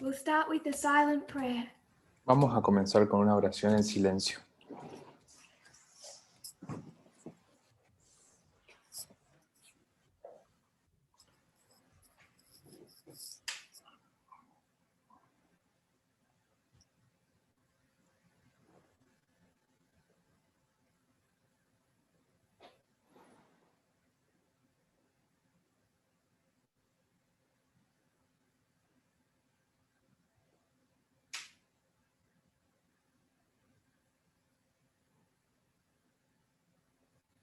We'll start with a silent prayer. Vamos a comenzar con una oración en silencio.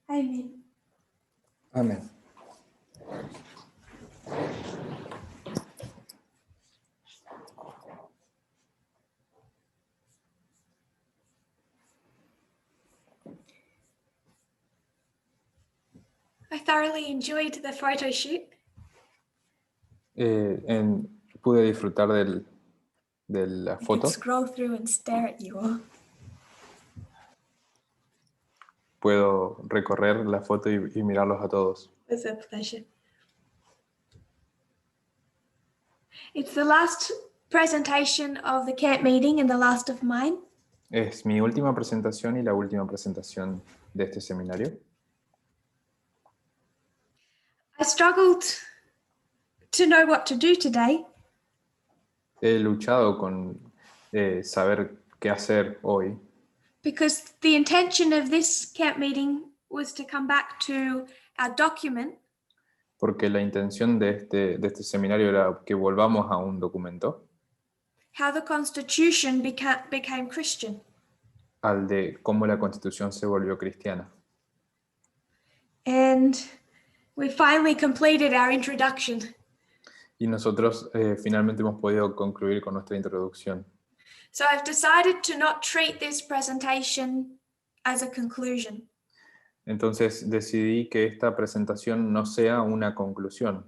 Amen. Amén. I thoroughly enjoyed the photo shoot. Pude disfrutar de la I could foto. scroll through and stare at you all. Puedo recorrer la foto y mirarlos a todos. It's a pleasure. It's the last presentation of the camp meeting and the last of mine. Es mi última presentación y la última presentación de este seminario. I struggled to know what to do today. He luchado con saber qué hacer hoy, Because the intention of this camp meeting was to come back to our document porque la intención de este seminario era que volvamos a un documento, how the Constitution became Christian. al de cómo la Constitución se volvió cristiana. And we finally completed our introduction. Y nosotros finalmente hemos podido concluir con nuestra introducción. So I've decided to not treat this presentation as a conclusion. Entonces decidí que esta presentación no sea una conclusión.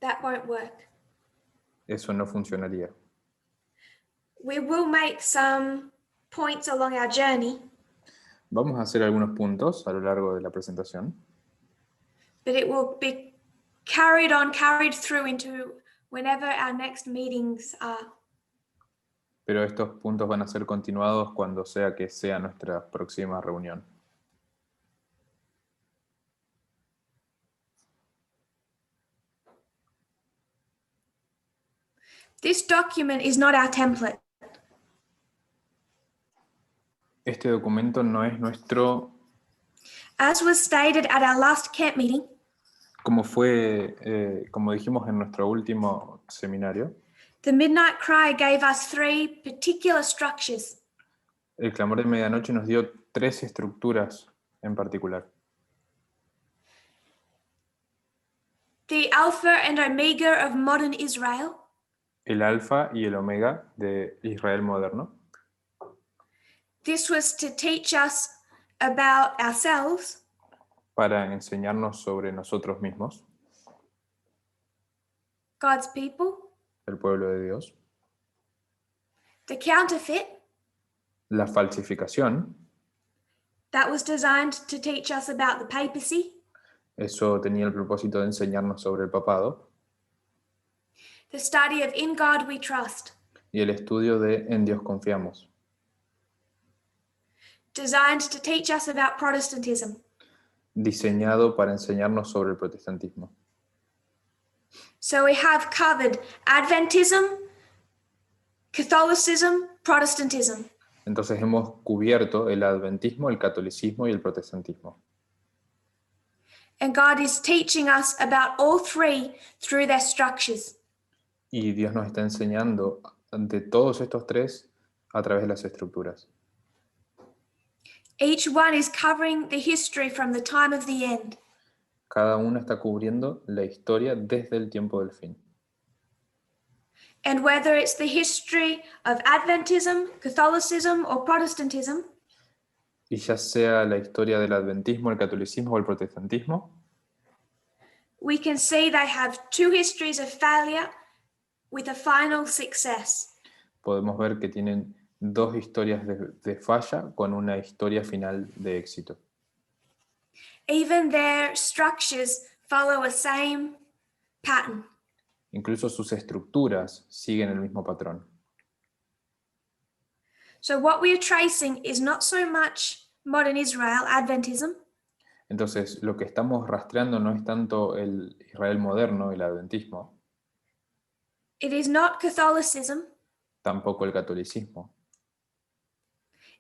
That won't work. Eso no funcionaría. We will make some points along our journey, Vamos a hacer algunos puntos a lo largo de la presentación, but it will be carried through into whenever our next meetings are. pero estos puntos van a ser continuados cuando sea que sea nuestra próxima reunión. This document is not our template. Este documento no es nuestro, As was stated at our last camp meeting, como dijimos en nuestro último seminario, the Midnight Cry gave us 3 particular structures. el clamor de medianoche nos dio 3 estructuras en particular. The Alpha and Omega of modern Israel, El alfa y el omega de Israel moderno. this was to teach us about ourselves, Para enseñarnos sobre nosotros mismos, God's people, el pueblo de Dios. the counterfeit, La falsificación, that was designed to teach us about the papacy, eso tenía el propósito de enseñarnos sobre el papado, the study of In God We Trust, y el estudio de En Dios confiamos, designed to teach us about Protestantism. diseñado para enseñarnos sobre el protestantismo. So we have covered Adventism, Catholicism, Protestantism. Entonces hemos cubierto el adventismo, el catolicismo y el protestantismo. And God is teaching us about all 3 through their structures. Y Dios nos está enseñando de todos estos 3 a través de las estructuras. Each one is covering the history from the time of the end. Cada uno está cubriendo la historia desde el tiempo del fin. And whether it's the history of Adventism, Catholicism, or Protestantism, Y ya sea la historia del adventismo, el catolicismo o el protestantismo, we can see they have 2 histories of failure with a final success. podemos ver que tienen 2 historias de falla con una historia final de éxito. Even their structures follow a same pattern. Incluso sus estructuras siguen el mismo patrón. So what we are tracing is not so much modern Israel, Adventism, Entonces, lo que estamos rastreando no es tanto el Israel moderno, el adventismo, it is not Catholicism, tampoco el catolicismo,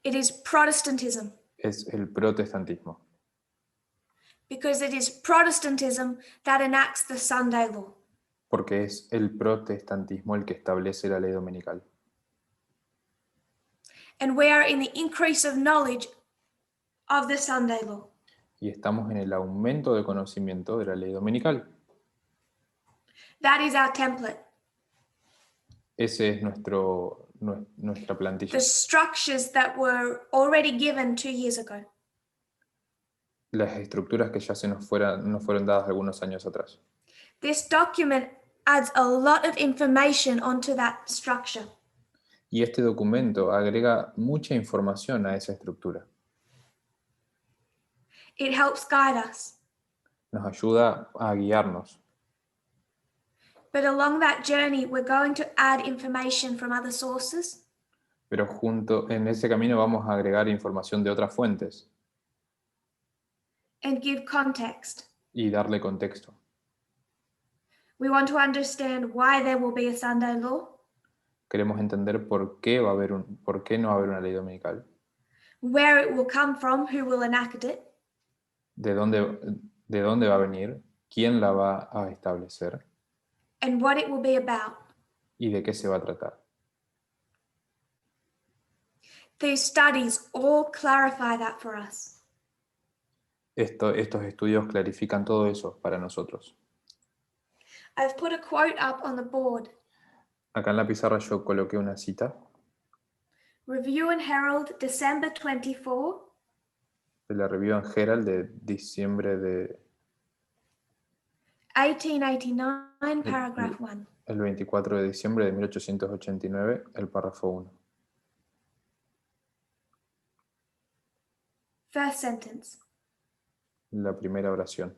it is Protestantism, es el protestantismo, because it is Protestantism that enacts the Sunday law. porque es el protestantismo el que establece la ley dominical. And we are in the increase of knowledge of the Sunday law. Y estamos en el aumento de conocimiento de la ley dominical. That is our template. Ese es nuestra plantilla. The structures that were already given 2 years ago. Las estructuras que ya nos fueron dadas algunos años atrás. This document adds a lot of information onto that structure. Y este documento agrega mucha información a esa estructura. It helps guide us. Nos ayuda a guiarnos. But along that journey, we're going to add information from other sources. Pero en ese camino vamos a agregar información de otras fuentes And give context. y darle contexto. We want to understand why there will be a Sunday law, Queremos entender por qué no va a haber una ley dominical, where it will come from, who will enact it, de dónde va a venir, quién la va a establecer and what it will be about. y de qué se va a tratar. These studies all clarify that for us. Estos estudios clarifican todo eso para nosotros. I've put a quote up on the board. Acá en la pizarra yo coloqué una cita Review and Herald, December 24, de la Review and Herald de diciembre de 1889, paragraph 1. el 24 de diciembre de 1889, el párrafo 1. First sentence. La primera oración.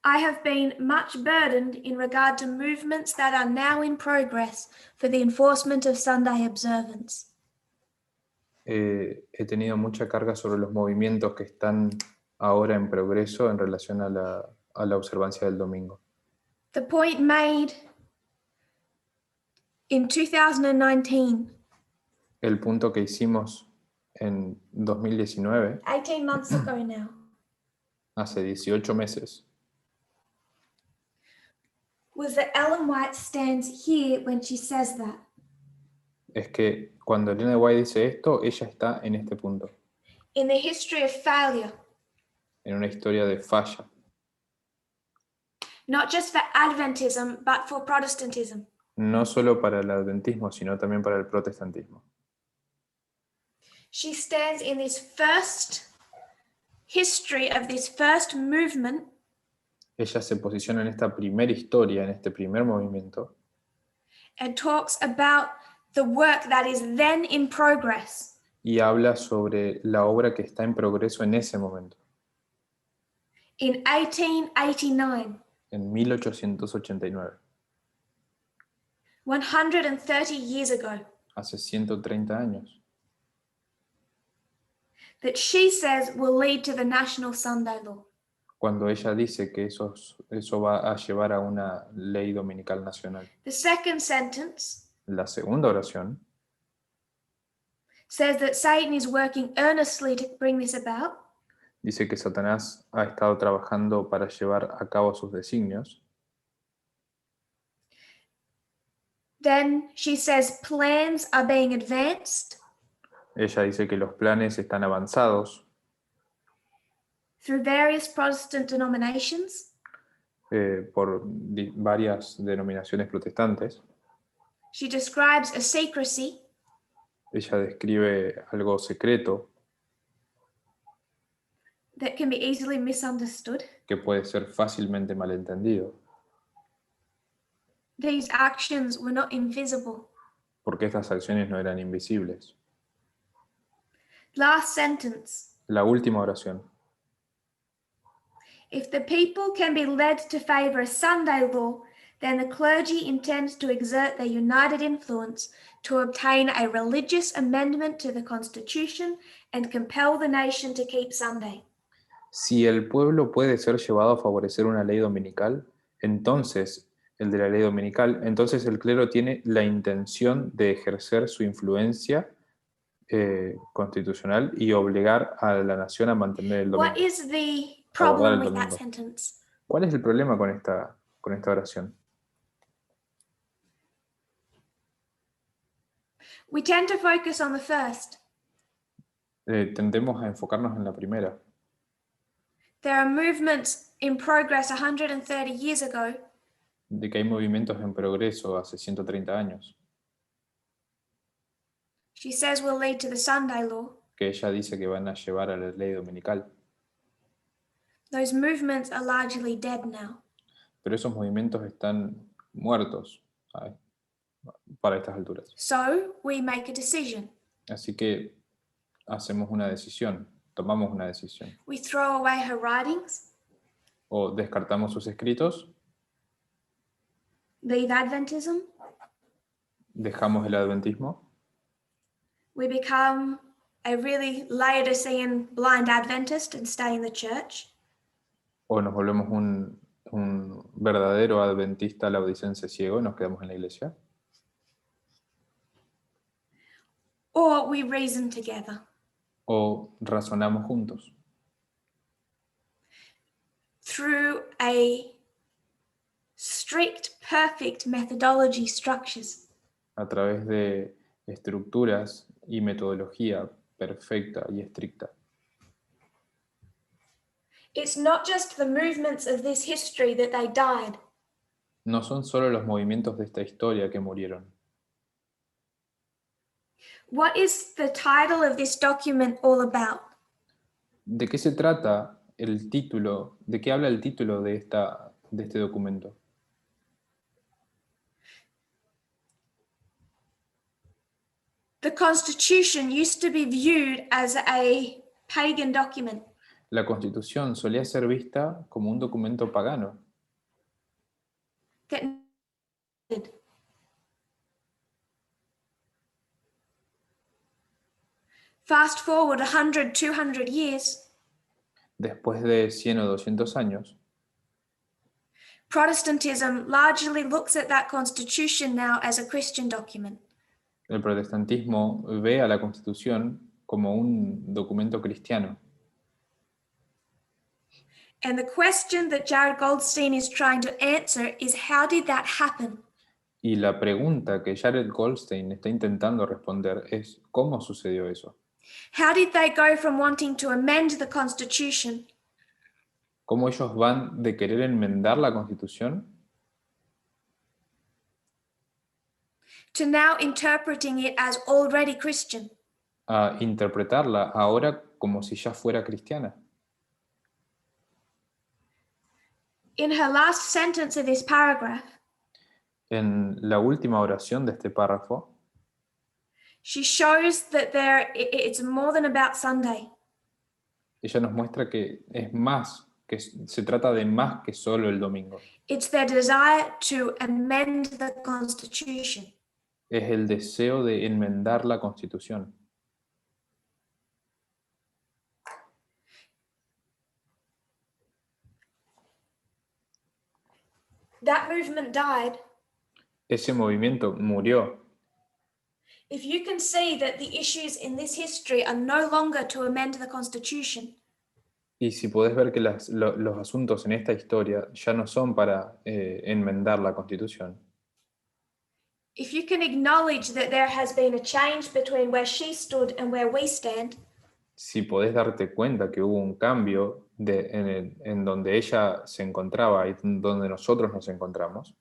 I have been much burdened in regard to movements that are now in progress for the enforcement of Sunday observance. He tenido mucha carga sobre los movimientos que están ahora en progreso en relación a la observancia del domingo. The point made in 2019, El punto que hicimos en 2019, 18 months ago now, hace 18 meses, was that Ellen White stands here when she says that. es que cuando Elena White dice esto, ella está en este punto, In the history of failure, en una historia de falla, not just for Adventism, but for Protestantism. no solo para el adventismo, sino también para el protestantismo. She stands in this first history of this first movement Ella se posiciona en esta primera historia, en este primer movimiento, and talks about the work that is then in progress. y habla sobre la obra que está en progreso en ese momento, In 1889, en 1889, 130 years ago, hace 130 años, that she says will lead to the national Sunday law. cuando ella dice que eso va a llevar a una ley dominical nacional. The second sentence La segunda oración says that Satan is working earnestly to bring this about. dice que Satanás ha estado trabajando para llevar a cabo sus designios. Then she says plans are being advanced Ella dice que los planes están avanzados through various Protestant denominations. por varias denominaciones protestantes. She describes a secrecy Ella describe algo secreto that can be easily misunderstood. que puede ser fácilmente malentendido, These actions were not invisible. porque estas acciones no eran invisibles. Last sentence. La última oración. If the people can be led to favor a Sunday law then the clergy intend to exert their united influence to obtain a religious amendment to the Constitution and compel the nation to keep Sunday. Si el pueblo puede ser llevado a favorecer una ley dominical, entonces entonces el clero tiene la intención de ejercer su influencia constitucional y obligar a la nación a mantener el domingo. What is the A guardar problem el with that domingo. sentence? ¿Cuál es el problema con esta oración? We tend to focus on the first. Tendemos a enfocarnos en la primera. There are movements in progress 130 years ago De que hay movimientos en progreso hace 130 años, she says will lead to the Sunday law. que ella dice que van a llevar a la ley dominical. Those movements are largely dead now. Pero esos movimientos están muertos, ¿sabes? Para estas alturas. So we make a decision. Así que hacemos una decisión, tomamos una decisión. We throw away her writings, O descartamos sus escritos, leave Adventism, dejamos el adventismo, we become a really Laodicean blind Adventist and stay in the church. o nos volvemos un verdadero adventista laodicense ciego y nos quedamos en la iglesia. Or we reason together. O razonamos juntos. Through a strict, perfect methodology structures. A través de estructuras y metodología perfecta y estricta. It's not just the movements of this history that they died. No son solo los movimientos de esta historia que murieron. What is the title of this document all about? ¿De qué se trata el título? ¿De qué habla el título de este documento? The Constitution used to be viewed as a pagan document. La Constitución solía ser vista como un documento pagano, That fast forward 100, 200 years, después de 100 o 200 años. Protestantism largely looks at that Constitution now as a Christian document. El protestantismo ve a la Constitución como un documento cristiano. And the question that Jared Goldstein is trying to answer is, how did that happen? Y la pregunta que Jared Goldstein está intentando responder es ¿cómo sucedió eso? How did they go from wanting to amend the Constitution ¿Cómo ellos van de querer enmendar la Constitución to now interpreting it as already Christian? a interpretarla ahora como si ya fuera cristiana? In her last sentence of this paragraph, En la última oración de este párrafo, she shows that it's more than about Sunday. ella nos muestra que es más, que se trata de más que solo el domingo. It's their desire to amend the Constitution. Es el deseo de enmendar la Constitución. That movement died. Ese movimiento murió. If you can see that the issues in this history are no longer to amend the Constitution, Y si podés ver que los asuntos en esta historia ya no son para enmendar la Constitución, if you can acknowledge that there has been a change between where she stood and where we stand, si podés darte cuenta que hubo un cambio en donde ella se encontraba y donde nosotros nos encontramos,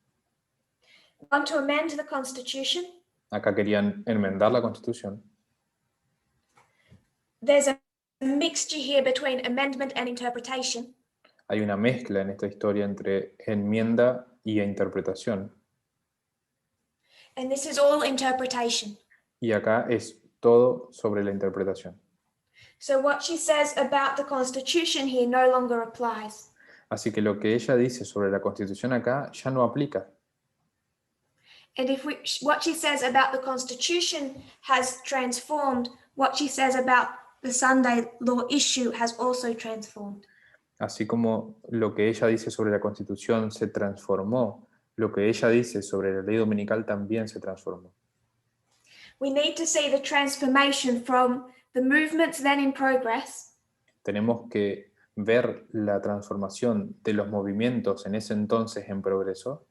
want to amend the Constitution, acá querían enmendar la Constitución, there's a mixture here between amendment and interpretation. hay una mezcla en esta historia entre enmienda y interpretación. And this is all interpretation. Y acá es todo sobre la interpretación. So what she says about the Constitution here no longer applies. Así que lo que ella dice sobre la Constitución acá ya no aplica. And if what she says about the Constitution has transformed, what she says about the Sunday law issue has also transformed. Así como lo que ella dice sobre la Constitución se transformó, lo que ella dice sobre la ley dominical también se transformó. We need to see the transformation from the movements then in progress Tenemos que ver la transformación de los movimientos en ese entonces en progreso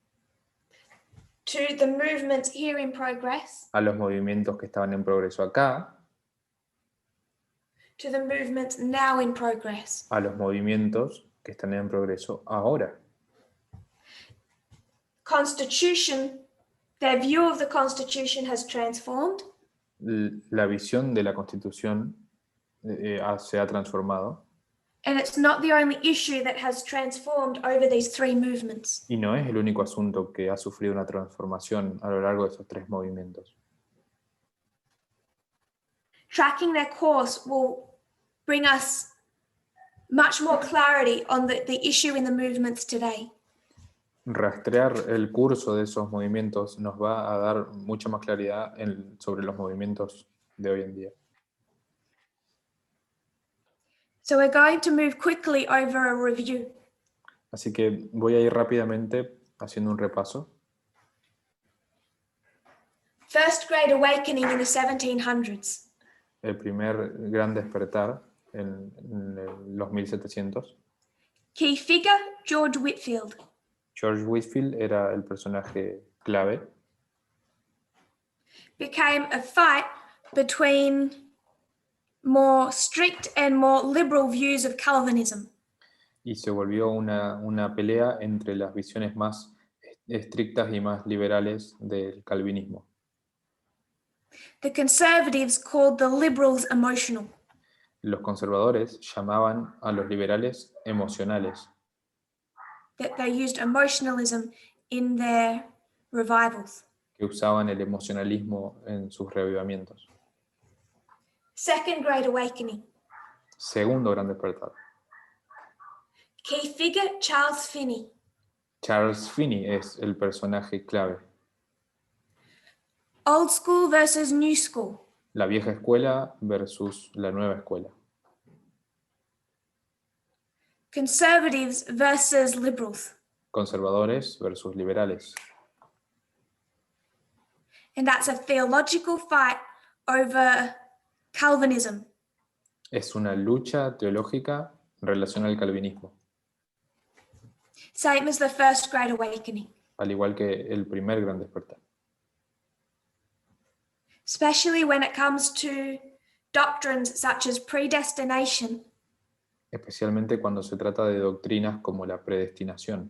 to the movements here in progress, a los movimientos que estaban en progreso acá, to the movements now in progress. a los movimientos que están en progreso ahora. Constitution, their view of the Constitution has transformed, La visión de la Constitución se ha transformado and it's not the only issue that has transformed over these three movements. y no es el único asunto que ha sufrido una transformación a lo largo de esos tres movimientos. Tracking their course will bring us much more clarity on the issue in the movements today. Rastrear el curso de esos movimientos nos va a dar mucha más claridad sobre los movimientos de hoy en día. So we're going to move quickly over a review. Así que voy a ir rápidamente haciendo un repaso. First Great Awakening in the 1700s. El primer gran despertar en los 1700. Key figure, George Whitefield. George Whitefield era el personaje clave. Became a fight between more strict and more liberal views of Calvinism. Y se volvió una pelea entre las visiones más estrictas y más liberales del calvinismo. The conservatives called the liberals emotional. Los conservadores llamaban a los liberales emocionales, That they used emotionalism in their revivals. que usaban el emocionalismo en sus reavivamientos. Second Great Awakening. Segundo gran despertar. Key figure, Charles Finney. Charles Finney es el personaje clave. Old school versus new school. La vieja escuela versus la nueva escuela. Conservatives versus liberals. Conservadores versus liberales. And that's a theological fight over Calvinism. Es una lucha teológica en relación al calvinismo, Same as the First Great Awakening. al igual que el primer gran despertar. Especially when it comes to doctrines such as predestination, Especialmente cuando se trata de doctrinas como la predestinación,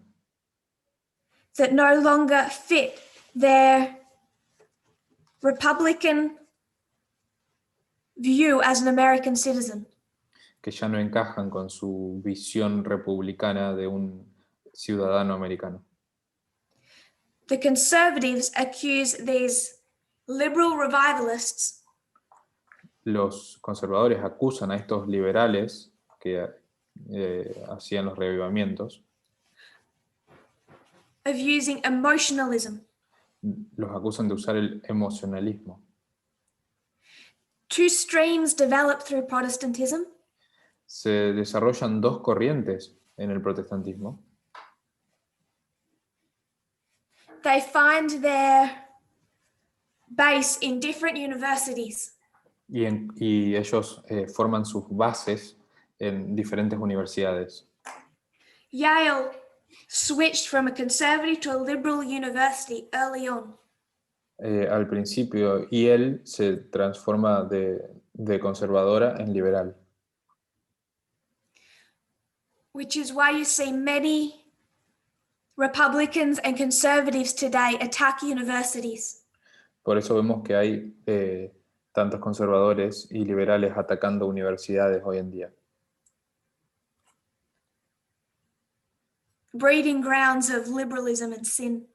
that no longer fit their Republican view as an American citizen. que ya no encajan con su visión republicana de un ciudadano americano. The conservatives accuse these liberal revivalists Los conservadores acusan a estos liberales que hacían los reavivamientos, of using emotionalism. los acusan de usar el emocionalismo. Two streams developed through Protestantism. Se desarrollan dos corrientes en el protestantismo. They find their base in different universities. Y ellos forman sus bases en diferentes universidades. Yale switched from a conservative to a liberal university early on. Al principio, y él se transforma de conservadora en liberal. Which is why you see many Republicans and conservatives today attack universities. Por eso vemos que hay tantos conservadores y liberales atacando universidades hoy en día. Breeding grounds of liberalism and sin.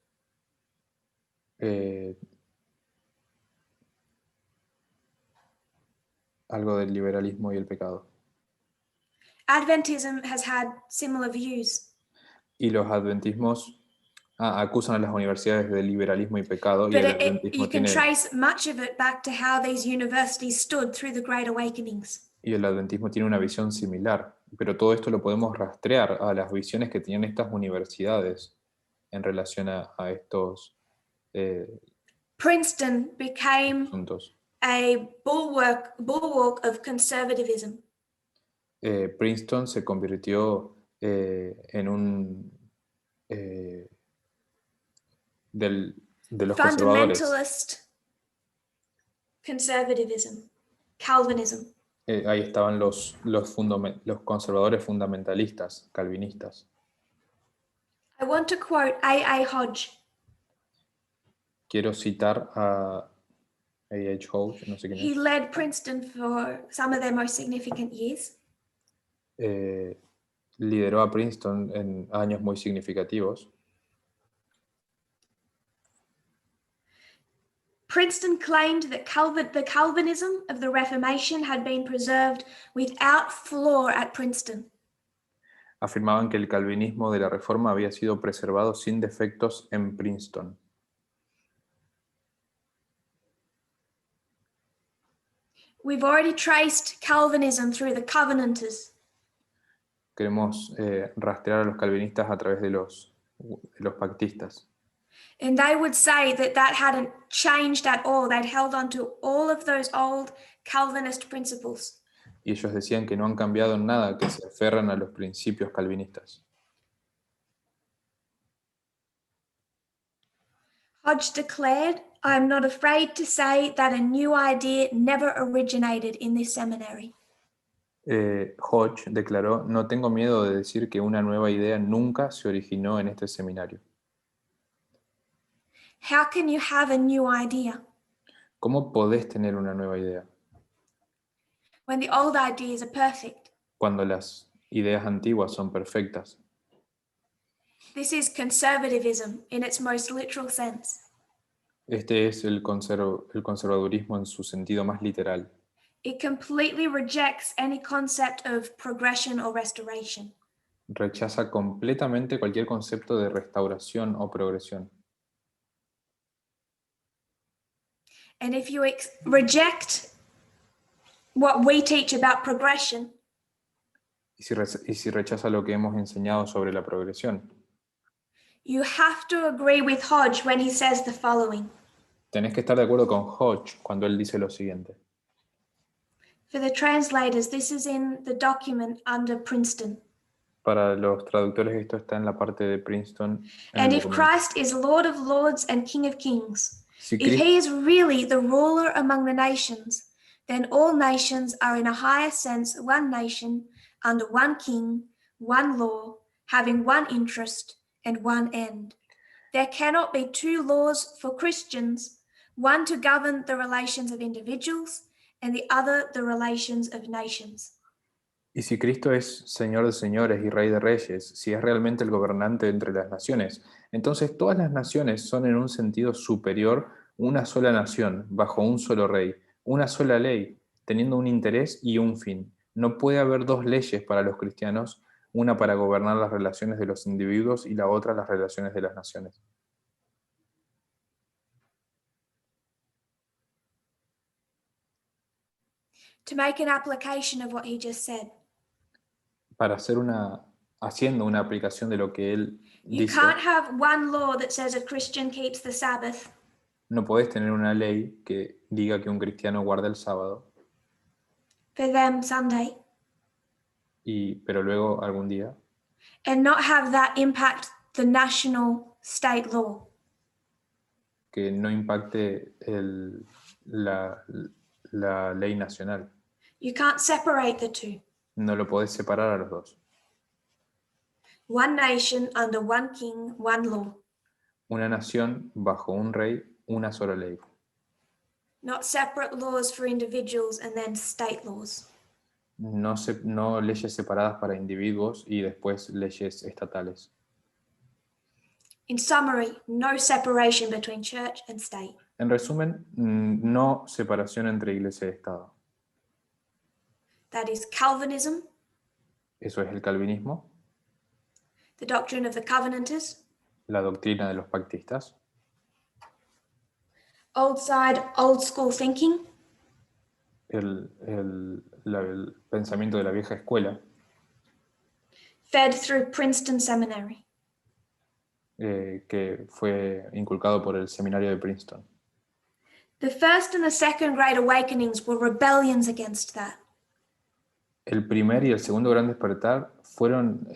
Algo del liberalismo y el pecado. Adventism has had similar views. Y los adventismos Acusan a las universidades de liberalismo y pecado, y But el you adventismo can tiene, trace much of it back to how these universities stood through the Great Awakenings. y el adventismo tiene una visión similar, pero todo esto lo podemos rastrear a las visiones que tenían estas universidades en relación a estos Princeton became asuntos. a bulwark of conservatism. Princeton se convirtió en un de los conservadores. Fundamentalist conservatism, Calvinism. Ahí estaban los conservadores fundamentalistas, calvinistas. I want to quote A. Hodge. Quiero citar a A.H. Hodge, no sé quién He es. led Princeton for some of their most significant years. Lideró a Princeton en años muy significativos. Princeton claimed that the Calvinism of the Reformation had been preserved without flaw at Princeton. Afirmaban que el calvinismo de la Reforma había sido preservado sin defectos en Princeton. We've already traced Calvinism through the Covenanters. Queremos rastrear a los calvinistas a través de los pactistas. And they would say that that hadn't changed at all. They'd held on to all of those old Calvinist principles. Y ellos decían que no han cambiado en nada, que se aferran a los principios calvinistas. Hodge declared, "I am not afraid to say that a new idea never originated in this seminary." Hodge declaró: "No tengo miedo de decir que una nueva idea nunca se originó en este seminario". How can you have a new idea ¿Cómo podés tener una nueva idea when the old ideas are perfect? cuando las ideas antiguas son perfectas? This is conservatism in its most literal sense. Este es el conservadurismo en su sentido más literal. It completely rejects any concept of progression or restoration. Rechaza completamente cualquier concepto de restauración o progresión. And if you reject what we teach about progression, Y si rechaza lo que hemos enseñado sobre la progresión, you have to agree with Hodge when he says the following. tenés que estar de acuerdo con Hodge cuando él dice lo siguiente. For the translators, this is in the document under Princeton. Para los traductores esto está en la parte de Princeton. And if Christ is Lord of Lords and King of Kings, Si if he is really the ruler among the nations, then all nations are in a higher sense one nation, under one king, one law, having one interest and one end. There cannot be two laws for Christians, one to govern the relations of individuals and the other the relations of nations. Y si Cristo es Señor de señores y Rey de reyes, si es realmente el gobernante entre las naciones, entonces todas las naciones son en un sentido superior una sola nación, bajo un solo rey, una sola ley, teniendo un interés y un fin. No puede haber dos leyes para los cristianos, una para gobernar las relaciones de los individuos y la otra las relaciones de las naciones. To make an application of what he just said, haciendo una aplicación de lo que él you dice, can't have one law that says a Christian keeps the Sabbath no podés tener una ley que diga que un cristiano guarda el sábado, for them Sunday, pero luego algún día and not have that impact the national state law. que no impacte la ley nacional. You can't separate the two. No lo podés separar a los dos. One nation under one king, one law. Una nación bajo un rey, una sola ley. Not separate laws for individuals and then state laws. No leyes separadas para individuos y después leyes estatales. In summary, no separation between church and state. En resumen, no separación entre iglesia y Estado. That is Calvinism, Eso es el calvinismo, the doctrine of the Covenanters, la doctrina de los pactistas, old side, old school thinking, el pensamiento de la vieja escuela, fed through Princeton Seminary. que fue inculcado por el Seminario de Princeton. The first and the second great awakenings were rebellions against that. El primer y el segundo gran despertar fueron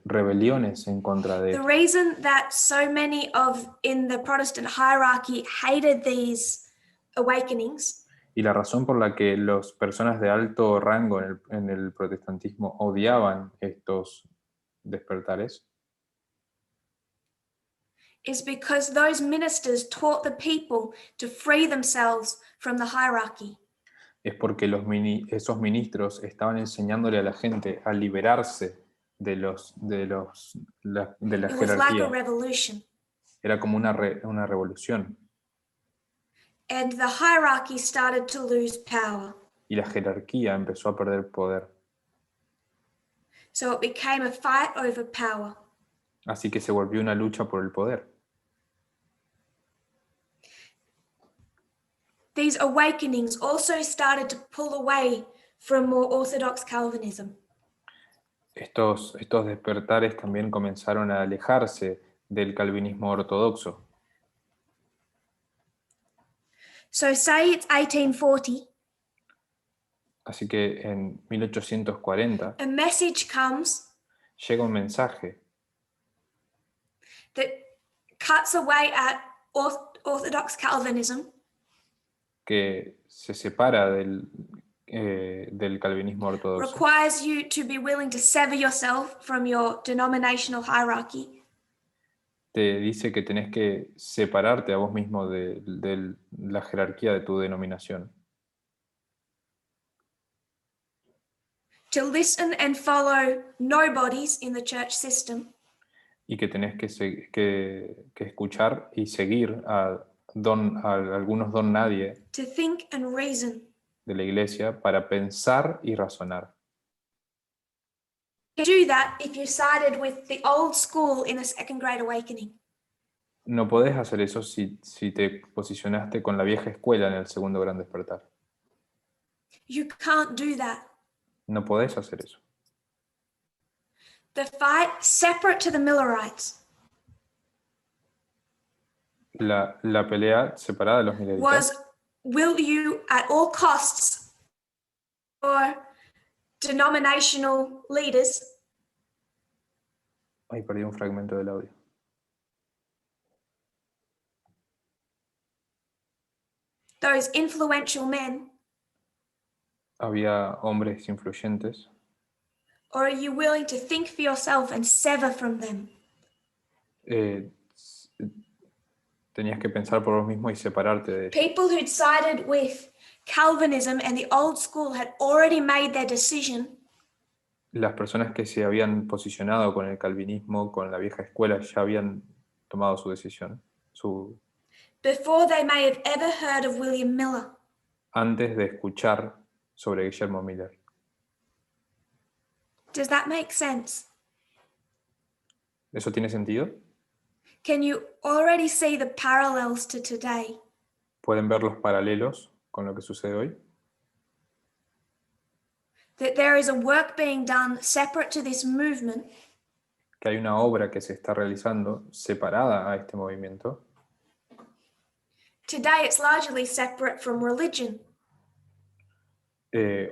rebeliones en contra de The esto. reason that so many in the Protestant hierarchy hated these awakenings Y la razón por la que las personas de alto rango en el protestantismo odiaban estos despertares is because those ministers taught the people to free themselves from the hierarchy. es porque esos ministros estaban enseñándole a la gente a liberarse de la It was like a jerarquía. revolution. Era como una revolución. And the hierarchy started to lose power. Y la jerarquía empezó a perder poder. So it became a fight over power. Así que se volvió una lucha por el poder. These awakenings also started to pull away from more orthodox Calvinism. Estos despertares también comenzaron a alejarse del calvinismo ortodoxo. So say it's 1840, Así que en 1840 a message comes llega un mensaje that cuts away at orthodox Calvinism que se separa del calvinismo ortodoxo. requires you to be willing to sever yourself from your denominational hierarchy Te dice que tenés que separarte a vos mismo de la jerarquía de tu denominación. to listen and follow nobodies in the church system Y que tenés que escuchar y seguir a algunos don nadie to think and reason. de la iglesia para pensar y razonar. You do that if you sided with the old school in the second great awakening. No podés hacer eso si te posicionaste con la vieja escuela en el segundo gran despertar. You can't do that. No podés hacer eso. The fight separate to the Millerites La pelea separada de los mileritas was, will you at all costs or denominational leaders Ay, perdí un fragmento del audio. those influential men, Había hombres influyentes. or are you willing to think for yourself and sever from them? Tenías que pensar por vos mismo y separarte de ellos. People who'd sided with Calvinism and the old school had already made their decision Las personas que se habían posicionado con el calvinismo, con la vieja escuela, ya habían tomado su decisión. before they may have ever heard of William Miller. Antes de escuchar sobre Guillermo Miller. Does that make sense? ¿Eso tiene sentido? Can you already see the parallels to today? ¿Pueden ver los paralelos con lo que sucede hoy? That there is a work being done separate to this movement Que hay una obra que se está realizando separada a este movimiento. today. It's largely separate from religion.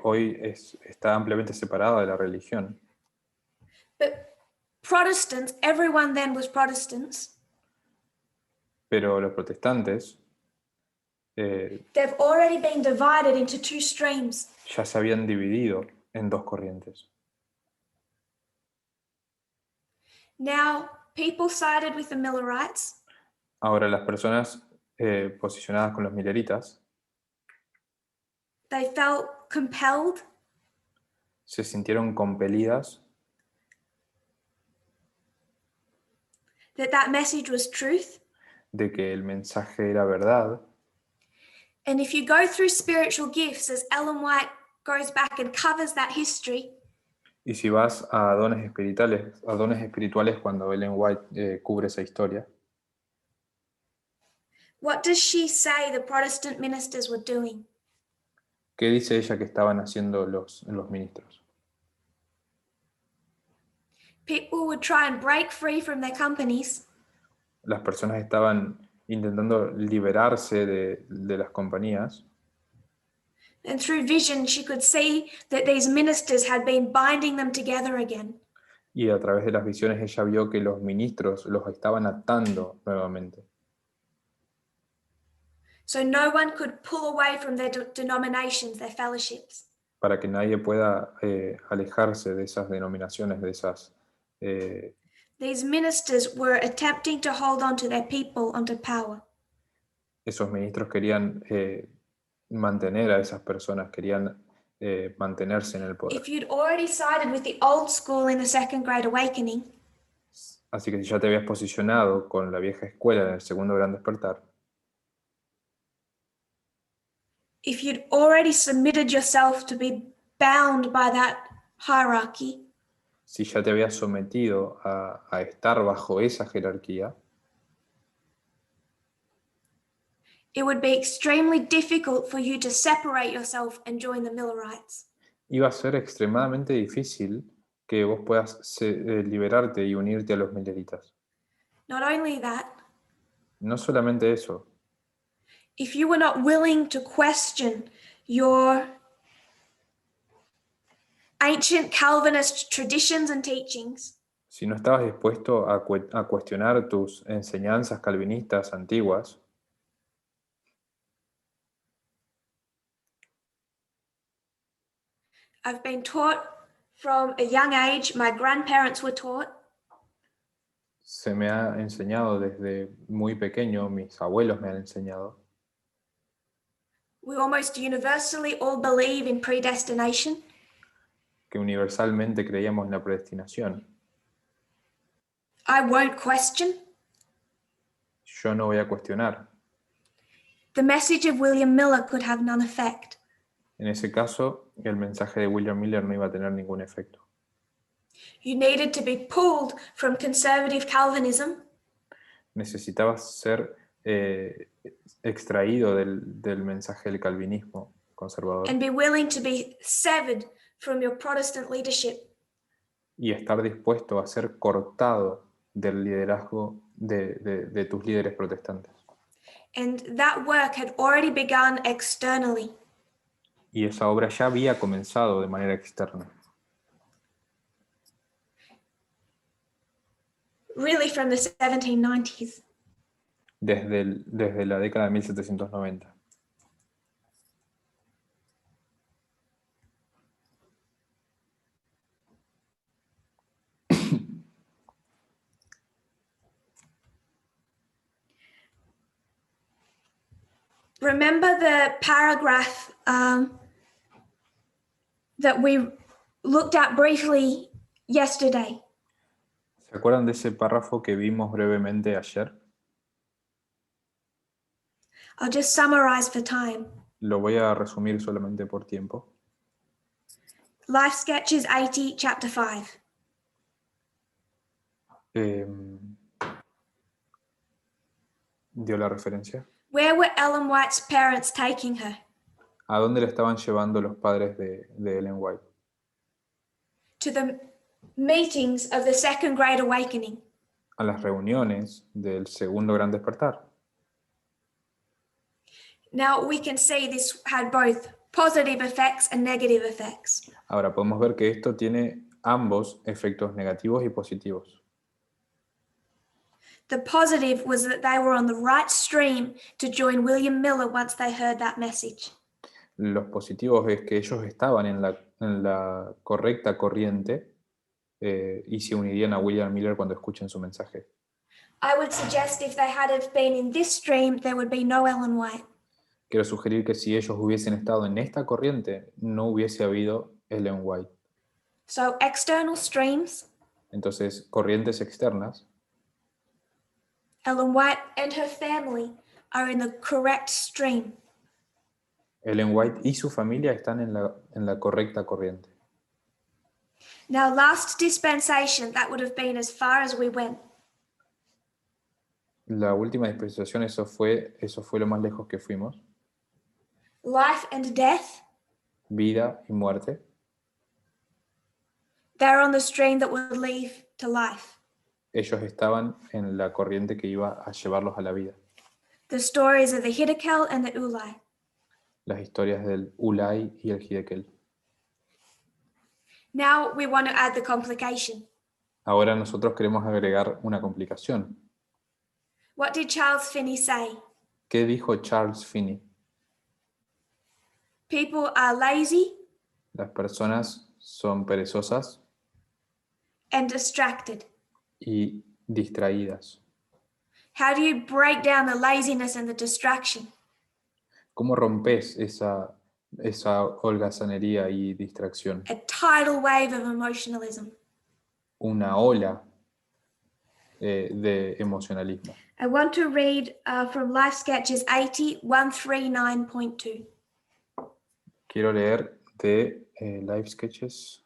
Hoy está ampliamente separada de la religión. But Protestants, everyone then was Protestants. Pero los protestantes They've already been divided into two streams. ya se habían dividido en dos corrientes. Now, people sided with the Millerites Ahora las personas posicionadas con los milleritas they felt compelled se sintieron compelidas that message was truth. de que el mensaje era verdad. And if you go through spiritual gifts, as Ellen White goes back and covers that history, Y si vas a dones espirituales cuando Ellen White cubre esa historia, what does she say the Protestant ministers were doing? ¿qué dice ella que estaban haciendo los ministros? People would try and break free from their companies, Las personas estaban intentando liberarse de las compañías, and through vision she could see that these ministers had been binding them together again. y a través de las visiones ella vio que los ministros los estaban atando nuevamente, So no one could pull away from their denominations, their fellowships. para que nadie pueda alejarse de esas denominaciones, These ministers were attempting to hold on to their people under power. esos ministros querían mantener a esas personas, querían mantenerse en el poder. If you'd already sided with the old school in the Second Great Awakening, Así que si ya te habías posicionado con la vieja escuela en el segundo gran despertar, if you'd already submitted yourself to be bound by that hierarchy, si ya te habías sometido a estar bajo esa jerarquía, it would be extremely difficult for you to separate yourself and join the Millerites. iba a ser extremadamente difícil que vos puedas liberarte y unirte a los milleritas. Not only that, No solamente eso, if you were not willing to question your ancient Calvinist traditions and teachings, si no estabas dispuesto a cuestionar tus enseñanzas calvinistas antiguas, I've been taught from a young age, my grandparents were taught, se me ha enseñado desde muy pequeño, mis abuelos me han enseñado, we almost universally all believe in predestination. que universalmente creíamos en la predestinación. I won't question. Yo no voy a cuestionar. The message of William Miller could have none effect. En ese caso, el mensaje de William Miller no iba a tener ningún efecto. You needed to be pulled from conservative Calvinism Necesitabas ser extraído del mensaje del calvinismo conservador and be willing to be severed from your Protestant leadership. y estar dispuesto a ser cortado del liderazgo de tus líderes protestantes. And that work had already begun externally. Y esa obra ya había comenzado de manera externa. Really from the 1790s. Desde la década de 1790. Remember the paragraph that we looked at briefly yesterday? ¿Se acuerdan de ese párrafo que vimos brevemente ayer? I'll just summarize for time. Lo voy a resumir solamente por tiempo. Life Sketches 80, Chapter 5. ¿Dio la referencia? Where were Ellen White's parents taking her? ¿A dónde le estaban llevando los padres de Ellen White? To the meetings of the Second Great Awakening. A las reuniones del segundo gran despertar. Now we can see this had both positive effects and negative effects. Ahora podemos ver que esto tiene ambos efectos negativos y positivos. The positive was that they were on the right stream to join William Miller once they heard that message. Los positivos es que ellos estaban en la correcta corriente y se unirían a William Miller cuando escuchen su mensaje. I would suggest if they had have been in this stream, there would be no Ellen White. Quiero sugerir que si ellos hubiesen estado en esta corriente, no hubiese habido Ellen White. So external streams, Entonces, corrientes externas, Ellen White and her family are in the correct stream. Ellen White y su familia están en la correcta corriente. Now, last dispensation, that would have been as far as we went. La última dispensación, eso fue lo más lejos que fuimos. Life and death, Vida y muerte. they're on the stream that will lead to life. Ellos estaban en la corriente que iba a llevarlos a la vida. The stories of the Hiddekel and the Ulai. Las historias del Ulai y el Hiddekel. Now we want to add the complication. Ahora nosotros queremos agregar una complicación. What did Charles Finney say? ¿Qué dijo Charles Finney? People are lazy Las personas son perezosas and distracted. y distraídas. How do you break down the laziness and the distraction? ¿Cómo rompes esa holgazanería y distracción? A tidal wave of emotionalism. Una ola de emocionalismo. I want to read from Life Sketches 80, 139.2. Quiero leer de Live Sketches.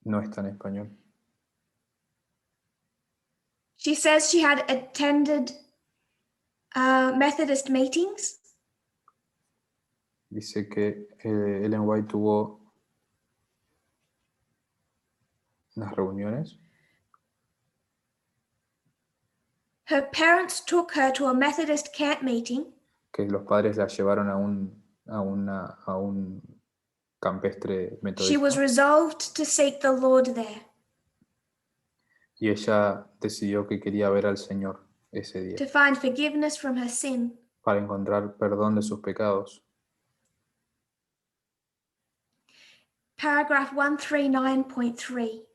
No está en español. She says she had attended Methodist meetings. Dice que Ellen White tuvo unas reuniones. Her parents took her to a Methodist camp meeting. Que los padres la llevaron a un campestre She was metodista. resolved to seek the Lord there, Y ella decidió que quería ver al Señor ese día to find forgiveness from her sin. para encontrar perdón de sus pecados. Paragraph 139.3.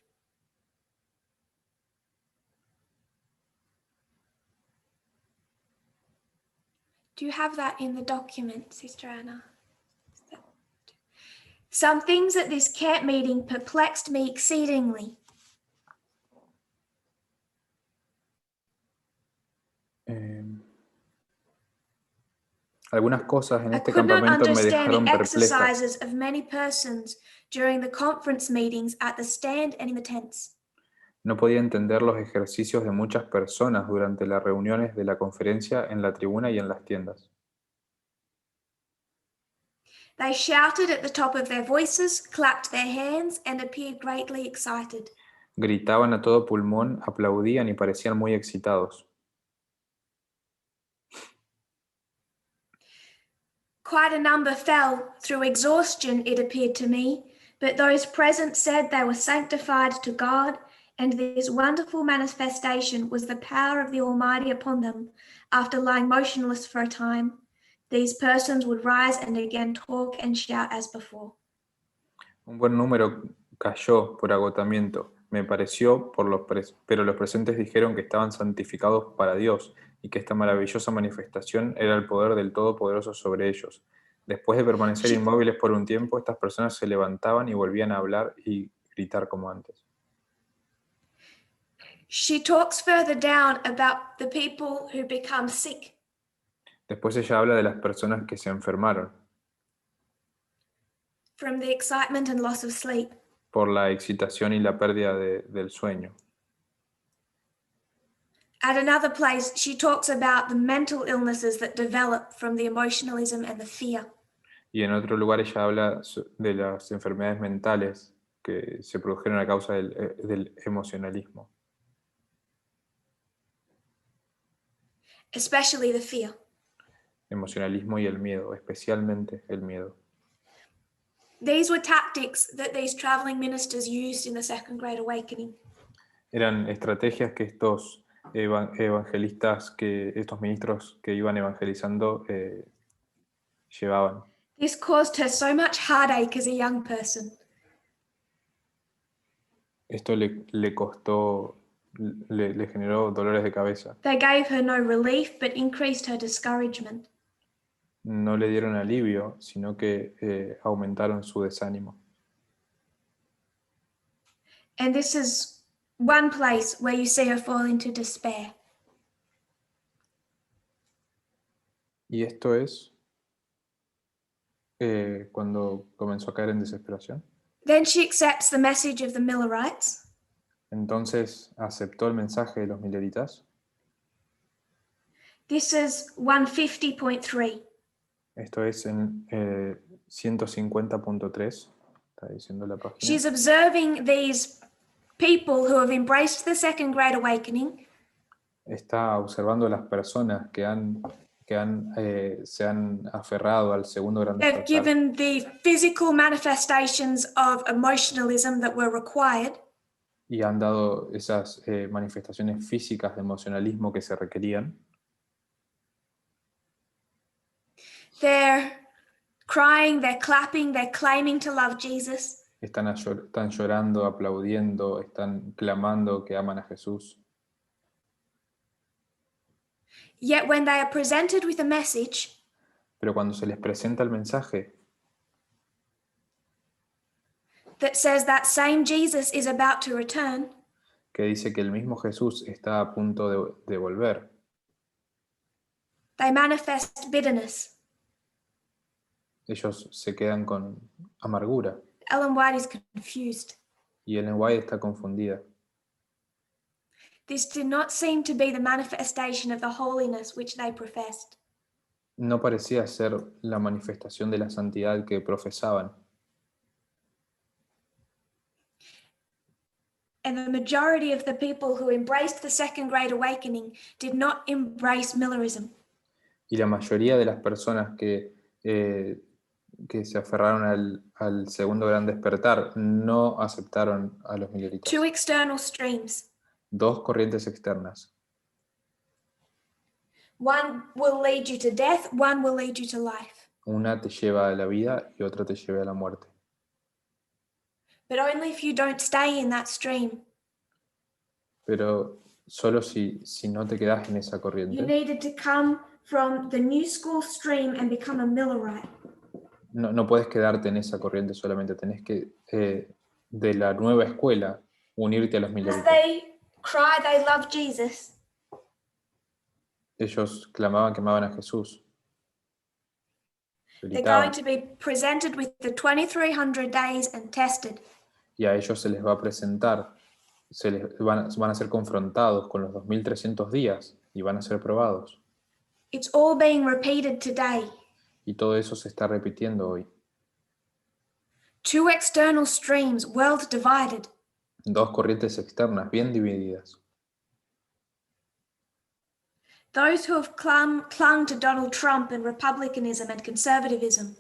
Do you have that in the document, Sister Anna? Some things at this camp meeting perplexed me exceedingly. Algunas cosas en I este could not campamento me understand dejaron the perpleja. exercises of many persons during the conference meetings at the stand and in the tents. No podía entender los ejercicios de muchas personas durante las reuniones de la conferencia en la tribuna y en las tiendas. They shouted at the top of their voices, clapped their hands, and appeared greatly excited. Gritaban a todo pulmón, aplaudían y parecían muy excitados. Quite a number fell through exhaustion, it appeared to me, but those present said they were sanctified to God, and this wonderful manifestation was the power of the Almighty upon them. After lying motionless for a time, these persons would rise and again talk and shout as before. Un buen número cayó por agotamiento, me pareció, pero los presentes dijeron que estaban santificados para Dios y que esta maravillosa manifestación era el poder del Todopoderoso sobre ellos. Después de permanecer inmóviles por un tiempo, estas personas se levantaban y volvían a hablar y gritar como antes. She talks further down about the people who become sick. Después ella habla de las personas que se enfermaron From the excitement and loss of sleep. por la excitación y la pérdida del sueño. At another place, she talks about the mental illnesses that develop from the emotionalism and the fear. Y en otro lugar ella habla de las enfermedades mentales que se produjeron a causa del emocionalismo. Especially the fear. Emocionalismo y el miedo, especialmente el miedo. These were tactics that these traveling ministers used in the Second Great Awakening. Eran estrategias que estos evangelistas, estos ministros que iban evangelizando llevaban. This caused her so much heartache as a young person. Esto le costó, le generó dolores de cabeza. They gave her no relief, but increased her discouragement. No le dieron alivio, sino que aumentaron su desánimo. And this is one place where you see her fall into despair. Y esto es cuando comenzó a caer en desesperación. Then she accepts the message of the Millerites. Entonces aceptó el mensaje de los mileritas. This is 150.3. Esto es en 150.3, está diciendo la página. She's observing these people who have embraced the Second Great Awakening. Está observando a las personas que se han aferrado al segundo gran They've despertar given the physical manifestations of emotionalism that were required. y han dado esas manifestaciones físicas de emocionalismo que se requerían. They're crying, they're clapping, they're claiming to love Jesus. Están llorando, aplaudiendo, están clamando que aman a Jesús. Yet when they are presented with a message Pero cuando se les presenta el mensaje that says that same Jesus is about to return, que dice que el mismo Jesús está a punto de volver, they manifest bitterness. ellos se quedan con amargura Ellen White is confused. y Ellen White está confundida. This did not seem to be the manifestation of the holiness which they professed. No parecía ser la manifestación de la santidad que profesaban. And the majority of the people who embraced the Second Great Awakening did not embrace Millerism. Y la mayoría de las personas que se aferraron al segundo gran despertar no aceptaron a los mileritas. Two external streams. Dos corrientes externas. One will lead you to death, one will lead you to life. Una te lleva a la vida y otra te lleva a la muerte. But only if you don't stay in that stream. Pero solo si no te quedas en esa You corriente. needed to come from the new school stream and become a Millerite. No puedes quedarte en esa corriente solamente, tenés que de la nueva escuela unirte a los As mileritas. they cry they love Jesus, Ellos clamaban que amaban a Jesús. they're Gritaban. going to be presented with the 2300 days and tested. Y a ellos se les va a presentar, van a ser confrontados con los 2300 días y van a ser probados. It's all being repeated today. Y todo eso se está repitiendo hoy. Two external streams, world divided. Dos corrientes externas bien divididas. Those who have clung to Donald Trump and republicanism and conservatism.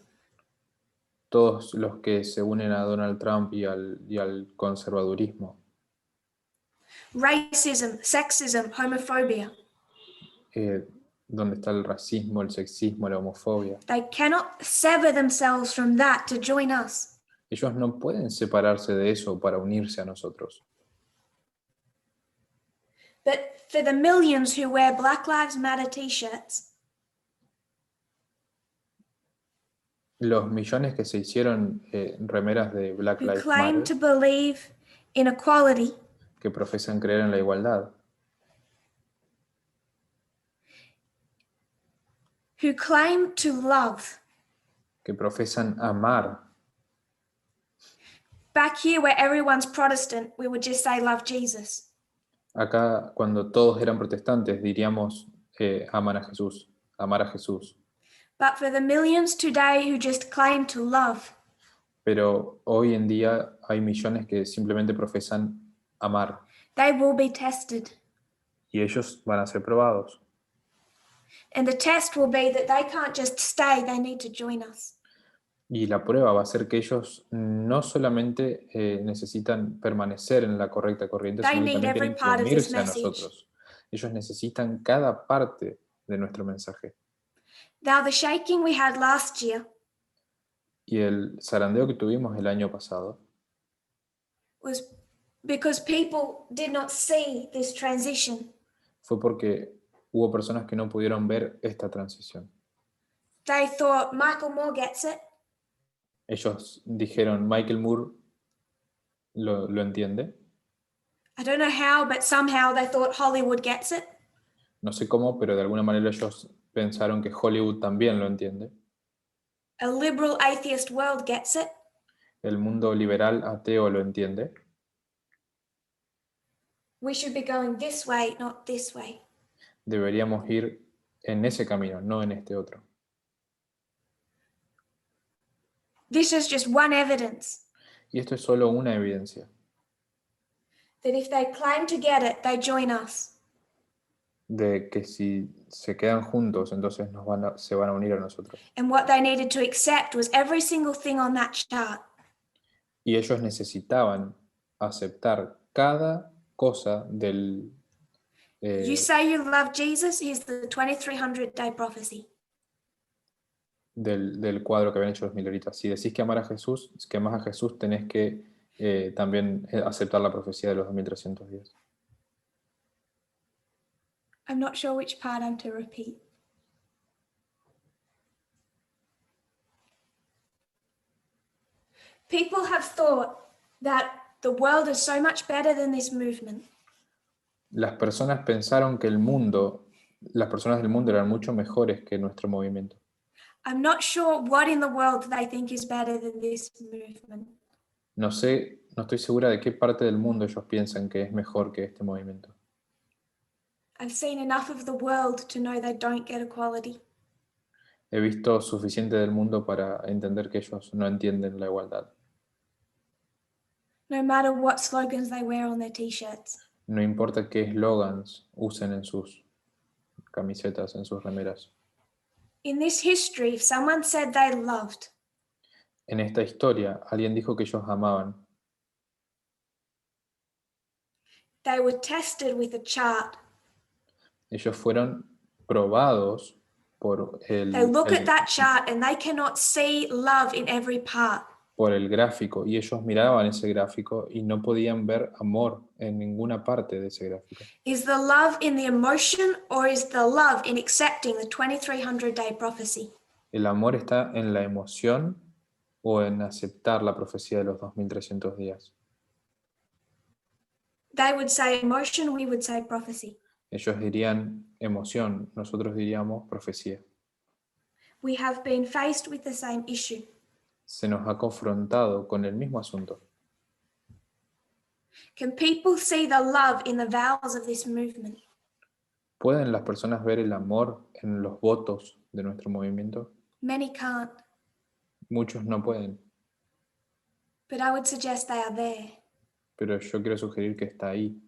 Todos los que se unen a Donald Trump y al conservadurismo. Racism, sexism, homophobia. Donde está el racismo, el sexismo, la homofobia. They cannot sever themselves from that to join us. Ellos no pueden separarse de eso para unirse a nosotros. But for the millions who wear Black Lives Matter t-shirts, Los millones que se hicieron remeras de Black who Lives claim to Matter, believe in equality, que profesan creer en la igualdad, who claim to love. que profesan amar. Back here where everyone's Protestant, we would just say love Jesus. Acá, cuando todos eran protestantes, diríamos aman a Jesús, amar a Jesús. But for the millions today who just claim to love, Pero hoy en día hay millones que simplemente profesan amar they will be tested. y ellos van a ser probados. And the test will be that they can't just stay, they need to join us. Y la prueba va a ser que ellos no solamente necesitan permanecer en la correcta corriente, They sino que need también every tienen que part of this unirse a message. nosotros. Ellos necesitan cada parte de nuestro mensaje. Now the shaking we had last year Y el zarandeo que tuvimos el año pasado was because people did not see this transition. fue porque hubo personas que no pudieron ver esta transición. They thought Michael Moore gets it. Ellos dijeron, Michael Moore lo entiende. I don't know how, but somehow they thought Hollywood gets it. No sé cómo, pero de alguna manera ellos pensaron que Hollywood también lo entiende. A liberal atheist world gets it. El mundo liberal ateo lo entiende. We should be going this way, not this way. Deberíamos ir en ese camino, no en este otro. This is just one evidence Y esto es solo una evidencia that if they claim to get it, they join us. de que si se quedan juntos, entonces se van a unir a nosotros. And what they needed to accept was every single thing on that chart. Y ellos necesitaban aceptar cada cosa You say you love Jesus, here's the 2300-day prophecy. del cuadro que habían hecho los mileritas. Si decís que amar a Jesús, que amás a Jesús, tenés que también aceptar la profecía de los 2300 días. I'm not sure which part I'm to repeat. People have thought that the world is so much better than this movement. Las personas pensaron que las personas del mundo eran mucho mejores que nuestro movimiento. I'm not sure what in the world they think is better than this movement. No estoy segura de qué parte del mundo ellos piensan que es mejor que este movimiento. I've seen enough of the world to know they don't get equality. He visto suficiente del mundo para entender que ellos no entienden la igualdad. No matter what slogans they wear on their t-shirts. No importa qué eslogans usen en sus camisetas, en sus remeras. In this history, if someone said they loved, En esta historia, alguien dijo que ellos amaban. they were tested with a chart. Ellos fueron probados por They look at that chart and they cannot see love in every part. por el gráfico, y ellos miraban ese gráfico y no podían ver amor en ninguna parte de ese gráfico. Is the love in the emotion or is the love in accepting the 2300-day prophecy? ¿El amor está en la emoción o en aceptar la profecía de los 2300 días? They would say emotion, we would say prophecy. Ellos dirían emoción, nosotros diríamos profecía. We have been faced with the same issue. Se nos ha confrontado con el mismo asunto. Can people see the love in the vows of this movement? ¿Pueden las personas ver el amor en los votos de nuestro movimiento? Many can't, Muchos no pueden, but I would suggest they are there. pero yo quiero sugerir que está ahí.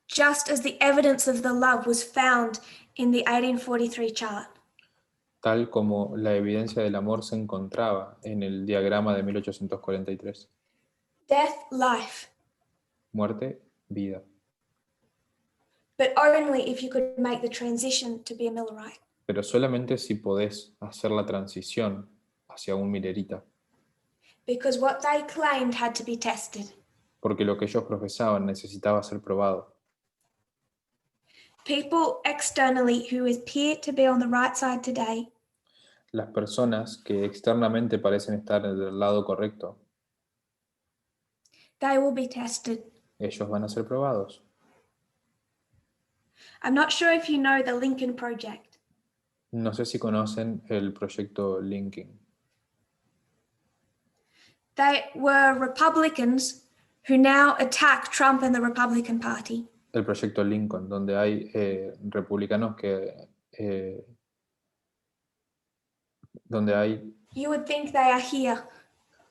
Just as the evidence of the love was found in the 1843 chart. Tal como la evidencia del amor se encontraba en el diagrama de 1843. Death, life. Muerte, vida. But only if you could make the transition to be a Millerite. Pero solamente si podés hacer la transición hacia un Millerita. Because what they claimed had to be tested. Porque lo que ellos profesaban necesitaba ser probado. People externally who appear to be on the right side today. Las personas que externamente parecen estar del lado correcto, They will be tested. ellos van a ser probados. I'm not sure if you know the Lincoln Project. No sé si conocen el proyecto Lincoln. They were Republicans who now attack Trump and the Republican Party. El proyecto Lincoln, donde hay republicanos donde hay You would think they are here.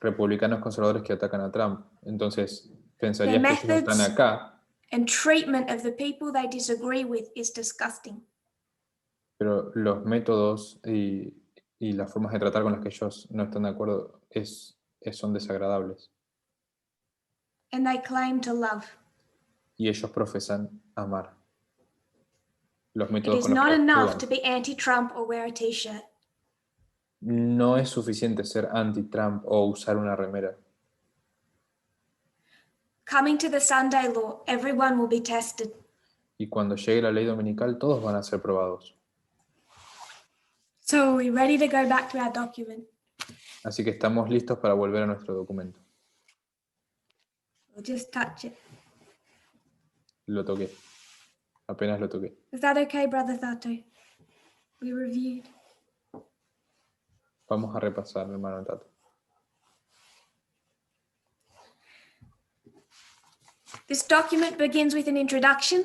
republicanos conservadores que atacan a Trump. Entonces, pensarías Their que ellos están methods acá, and treatment of the people they disagree with is disgusting. pero los métodos y las formas de tratar con las que ellos no están de acuerdo son desagradables. And they claim to love. Y ellos profesan amar. Los It métodos is con los not que enough actúan. to be anti-Trump or wear a t-shirt. No es suficiente ser anti-Trump o usar una remera. Coming to the Sunday law, everyone will be tested. Y cuando llegue la ley dominical, todos van a ser probados. So are we ready to go back to our document? Así que estamos listos para volver a nuestro documento. We'll just touch it. Lo toqué. Apenas lo toqué. Is that okay, Brother Thato? We reviewed. Vamos a repasar, hermano Tato. This document begins with an introduction.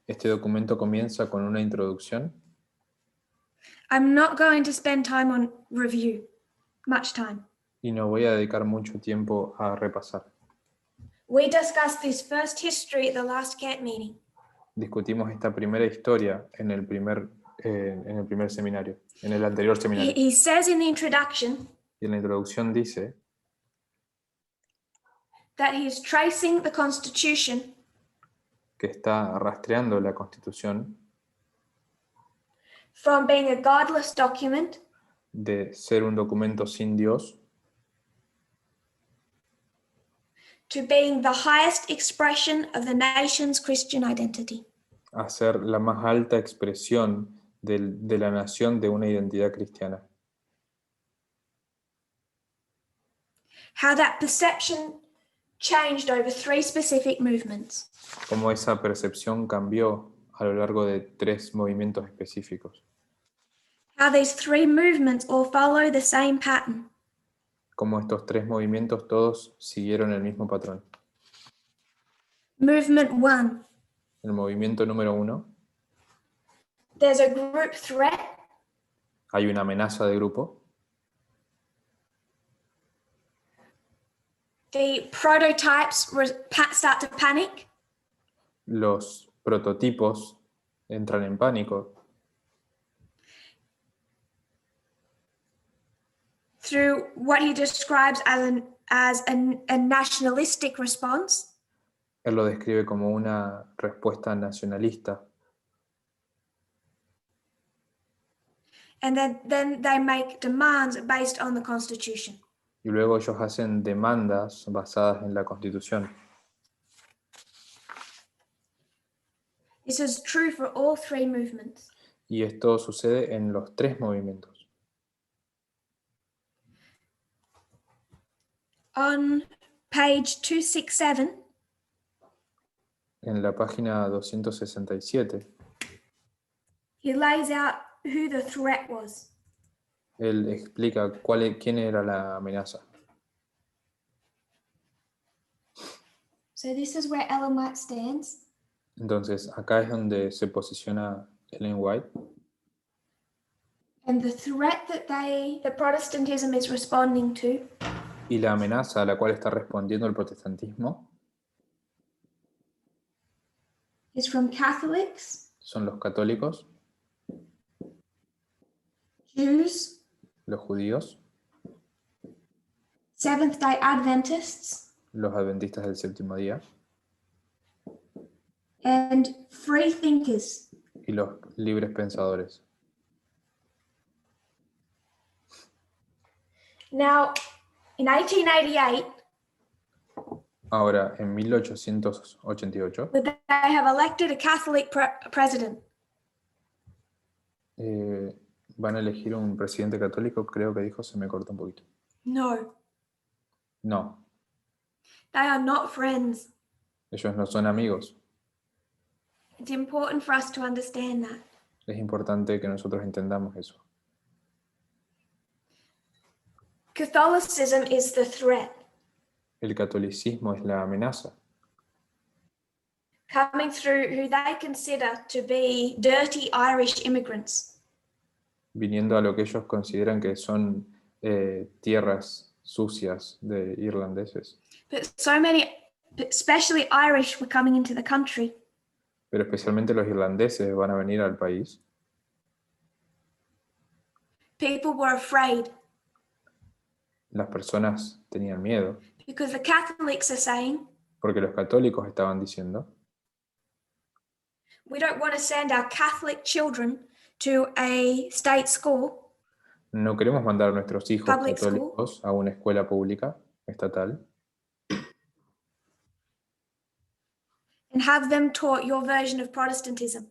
Este documento comienza con una introducción. I'm not going to spend time on review, much time. Y no voy a dedicar mucho tiempo a repasar. We discussed this first history at the last camp meeting. Discutimos esta primera historia en el primer seminario, en el anterior seminario. He says in the introduction Y en la introducción dice that he is tracing the Constitution que está rastreando la Constitución from being a godless document de ser un documento sin Dios to being the highest expression of the nation's Christian identity. a ser la más alta expresión de la nación de una identidad cristiana. How that perception changed over 3 specific movements. Cómo esa percepción cambió a lo largo de 3 movimientos específicos. How these 3 movements all follow the same pattern. Cómo estos 3 movimientos todos siguieron el mismo patrón. Movement 1. El movimiento número 1, There's a group threat. hay una amenaza de grupo. The prototypes start to panic. Los prototipos entran en pánico Through what he describes as a nationalistic response. Él lo describe como una respuesta nacionalista. And then they make demands based on the Constitution. Y luego ellos hacen demandas basadas en la Constitución. This is true for all 3 movements. Y esto sucede en los 3 movimientos. On page 267, En la página 267, he lays out who the threat was. él explica quién era la amenaza. So this is where Ellen White stands. Entonces, acá es donde se posiciona Ellen White. And the threat that Protestantism is responding to Y la amenaza a la cual está respondiendo el protestantismo is from Catholics, son los católicos, Jews, los judíos, Seventh-day Adventists, los adventistas del séptimo día and free thinkers. y los libres pensadores. Now, in 1888, Ahora, en 1888, they have elected a Catholic president. van a elegir un presidente católico, creo que dijo, se me cortó un poquito. No, No, they are not friends. ellos no son amigos. It's important for us to understand that. Es importante que nosotros entendamos eso. Catholicism is the threat, El catolicismo es la amenaza, coming through who they consider to be dirty Irish immigrants. viniendo a lo que ellos consideran que son tierras sucias de irlandeses. But so many, especially Irish, were coming into the country. Pero especialmente los irlandeses van a venir al país. People were afraid Las personas tenían miedo, because the Catholics are saying, porque los católicos estaban diciendo, we don't want to send our Catholic children to a state school no queremos mandar a nuestros hijos Public católicos a una escuela pública estatal and have them taught your version of Protestantism.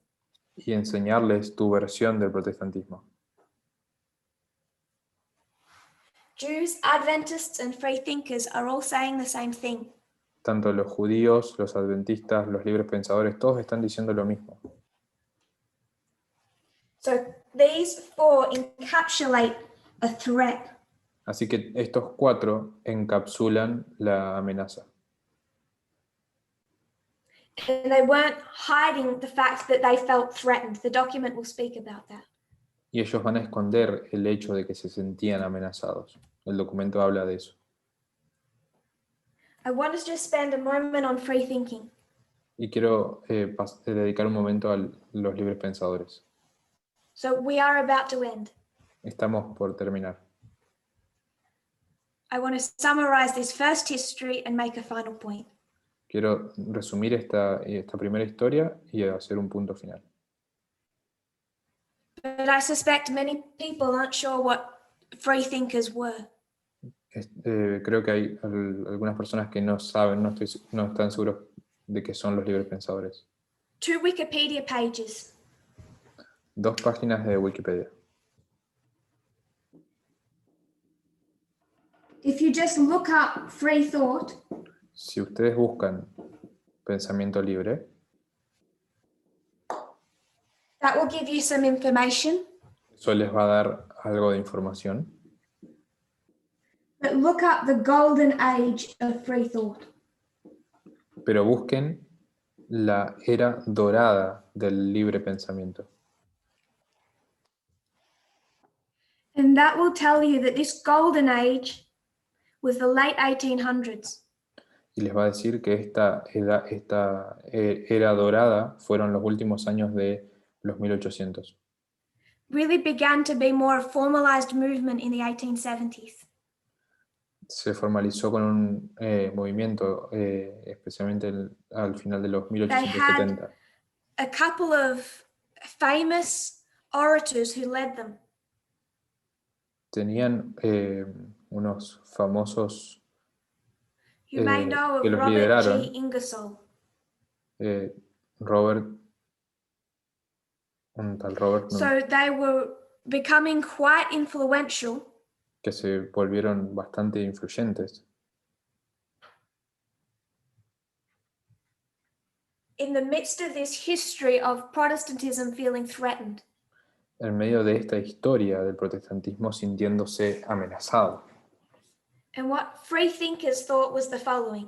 y enseñarles tu versión del protestantismo. Jews, Adventists, and free thinkers are all saying the same thing. Tanto los judíos, los adventistas, los libres pensadores, todos están diciendo lo mismo. So these 4 encapsulate a threat. Así que estos 4 encapsulan la amenaza. And they weren't hiding the fact that they felt threatened. The document will speak about that. Y ellos van a esconder el hecho de que se sentían amenazados. El documento habla de eso. I want to just spend a moment on free thinking. Y quiero dedicar un momento a los libres pensadores. So we are about to end. Estamos por terminar. I want to summarize this first history and make a final point. Quiero resumir esta primera historia y hacer un punto final. But I suspect many people aren't sure what free thinkers were. Creo que hay algunas personas que no saben, no están seguros de qué son los libres pensadores. 2 Wikipedia pages. 2 páginas de Wikipedia. If you just look up free thought, Si ustedes buscan pensamiento libre, that will give you some information. eso les va a dar algo de información. But look up the golden age of free thought. Pero busquen la era dorada del libre pensamiento. And that will tell you that this golden age was the late 1800s. Y les va a decir que esta era dorada fueron los últimos años de los 1800. Really began to be more a formalized movement in the 1870s. Se formalizó con un movimiento, especialmente al final de los 1870. A couple of famous orators who led them. Tenían unos famosos You may know que of los Robert lideraron. G. Ingersoll. Robert, un tal Robert, So they were becoming quite influential. Que se volvieron bastante influyentes. In the midst of this history of Protestantism feeling threatened. En medio de esta historia del protestantismo sintiéndose amenazado. And what free thinkers thought was the following.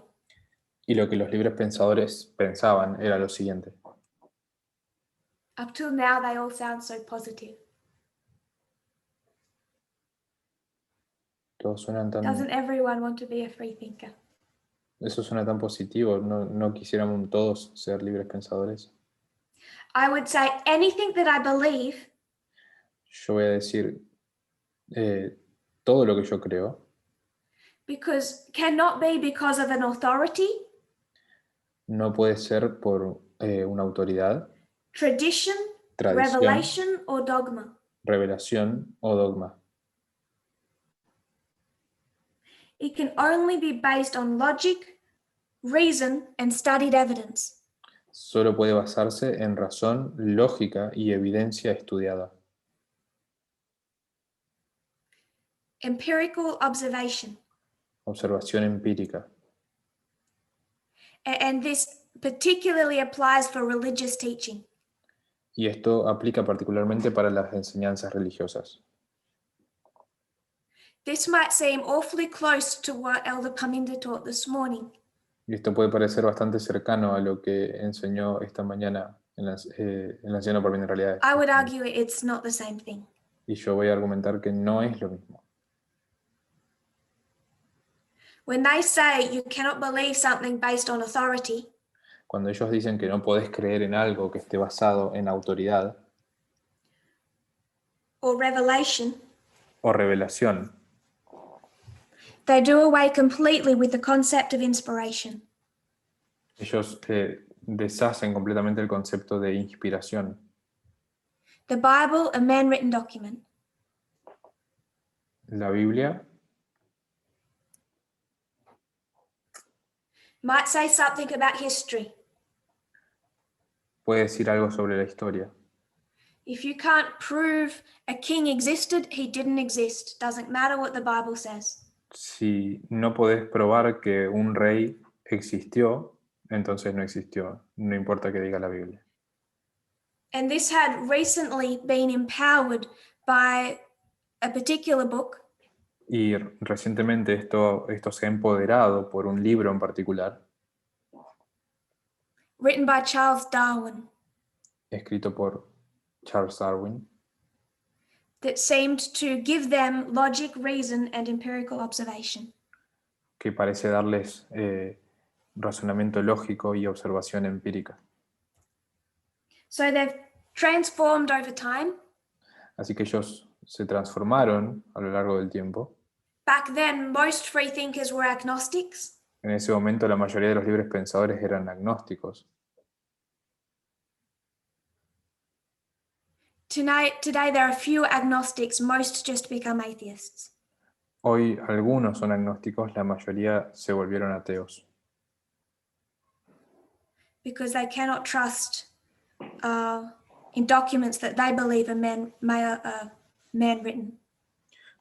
Y lo que los libres pensadores pensaban era lo siguiente. Up till now, they all sound so positive. Todos suenan tan... Doesn't everyone want to be a free thinker? Eso suena tan positivo. ¿No quisiéramos todos ser libres pensadores? I would say anything that I believe. Yo voy a decir todo lo que yo creo. Because cannot be because of an authority. No puede ser por una autoridad. Tradition, Tradición, revelation, or dogma. Revelación o dogma. It can only be based on logic, reason, and studied evidence. Solo puede basarse en razón, lógica y evidencia estudiada. Empirical observation. Observación empírica. And this particularly applies for religious teaching. Y esto aplica particularmente para las enseñanzas religiosas. This might seem awfully close to what Elder Paminda taught this morning. Y esto puede parecer bastante cercano a lo que enseñó esta mañana en la anciano por en realidad. I would argue it's not the same thing. Y yo voy a argumentar que no es lo mismo. When they say you cannot believe something based on authority, Cuando ellos dicen que no podés creer en algo que esté basado en autoridad or revelation, o revelación, they do away completely with the concept of inspiration. ellos deshacen completamente el concepto de inspiración. The Bible, a man-written document. La Biblia Might say something about history. puede decir algo sobre la historia. If you can't prove a king existed, he didn't exist. Doesn't matter what the Bible says. Si no podés probar que un rey existió, entonces no existió. No importa que diga la Biblia. And this had recently been empowered by a particular book Y recientemente esto se ha empoderado por un libro en particular, written by Charles Darwin escrito por Charles Darwin, that seemed to give them logic, reason, and empirical observation. que parece darles razonamiento lógico y observación empírica. So they've transformed over time. Así que ellos se transformaron a lo largo del tiempo. Back then, most free thinkers were agnostics. En ese momento la mayoría de los libres pensadores eran agnósticos. Today there are few agnostics, most just become atheists. Hoy algunos son agnósticos, la mayoría se volvieron ateos. Because they cannot trust in documents that they believe are man-written.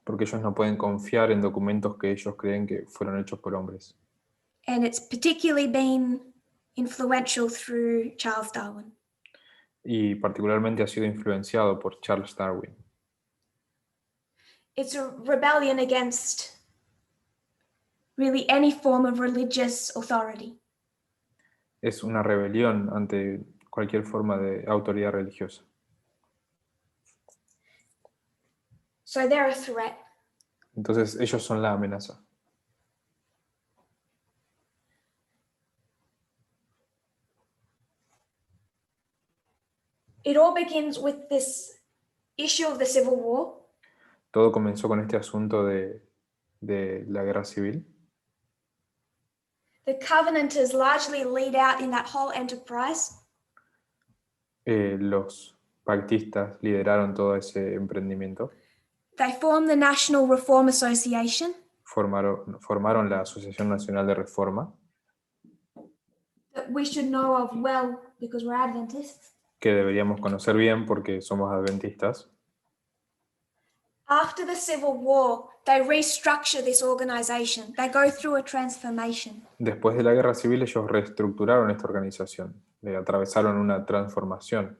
Porque ellos no pueden confiar en documentos que ellos creen que fueron hechos por hombres. And it's particularly been influential through Charles Darwin. Y particularmente ha sido influenciado por Charles Darwin. It's a rebellion against really any form of religious authority. Es una rebelión ante cualquier forma de autoridad religiosa. So they're a threat. Entonces ellos son la amenaza. It all begins with this issue of the Civil War. Todo comenzó con este asunto de la guerra civil. The Covenanters largely lead out in that whole enterprise. Los pactistas lideraron todo ese emprendimiento. They formed the National Reform Association Formaron la Asociación Nacional de Reforma, that we should know of well because we're Adventists. que deberíamos conocer bien porque somos adventistas. After the Civil War, they restructure this organization. They go through a transformation. Después de la guerra civil ellos reestructuraron esta organización, atravesaron una transformación.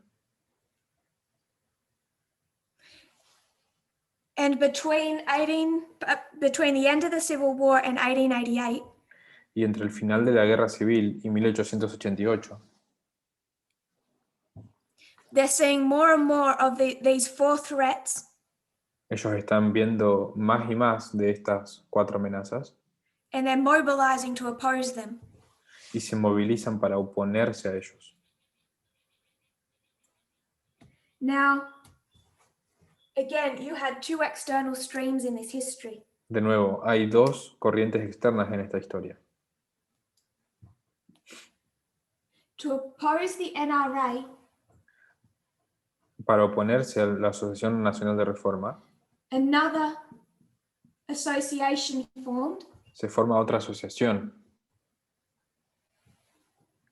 And between the end of the Civil War and 1888, Y entre el final de la guerra civil y 1888, they're seeing more and more of these four threats. ellos están viendo más y más de estas 4 amenazas And they're mobilizing to oppose them. y se movilizan para oponerse a ellos. Now, again, you had two external streams in this history. De nuevo, hay 2 corrientes externas en esta historia. To oppose the NRA, Para oponerse a la Asociación Nacional de Reforma, another association formed se forma otra asociación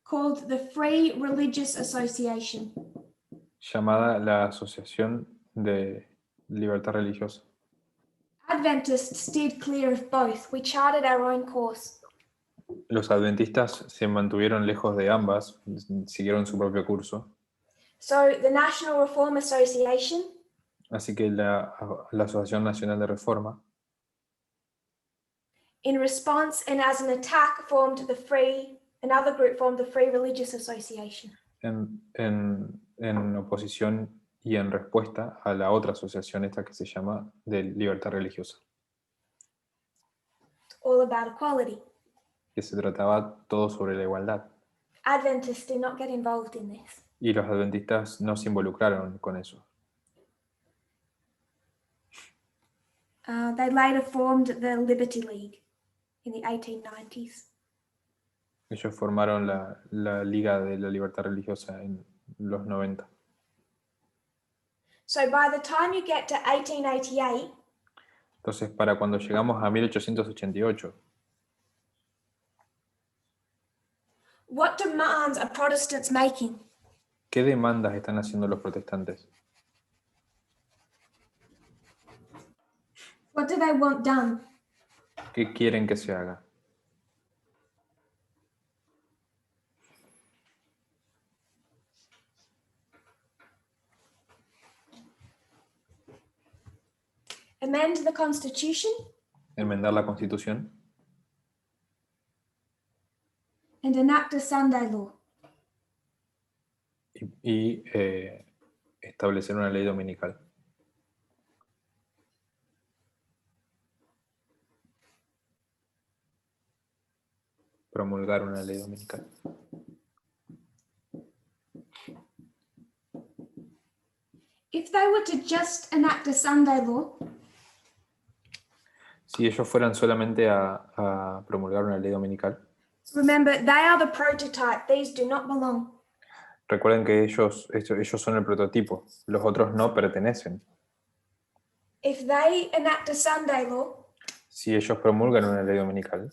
called the Free Religious Association. llamada la Asociación de Libertad Religiosa. Adventists steered clear of both. We charted our own course. Los adventistas se mantuvieron lejos de ambas, siguieron su propio curso. So the National Reform Association Así que la Asociación Nacional de Reforma, in response and as an attack, another group formed the Free Religious Association. en oposición y en respuesta a la otra asociación esta que se llama de Libertad Religiosa, All about equality. que se trataba todo sobre la igualdad. Adventists did not get involved in this. Y los adventistas no se involucraron con eso. They later formed the Liberty League in the 1890s. Ellos formaron la Liga de la Libertad Religiosa en los 90. So by the time you get to 1888, Entonces, para cuando llegamos a 1888, what demands are Protestants making? ¿qué demandas están haciendo los protestantes? What do they want done? ¿Qué quieren que se haga? amend the Constitution, enmendar la Constitución and enact a Sunday law. y establecer una ley dominical. Promulgar una ley dominical. If they were to just enact a Sunday law, Si ellos fueran solamente a promulgar una ley dominical, remember they are the prototype, these do not belong. recuerden que ellos son el prototipo, los otros no pertenecen. If they enact a Sunday law, Si ellos promulgan una ley dominical,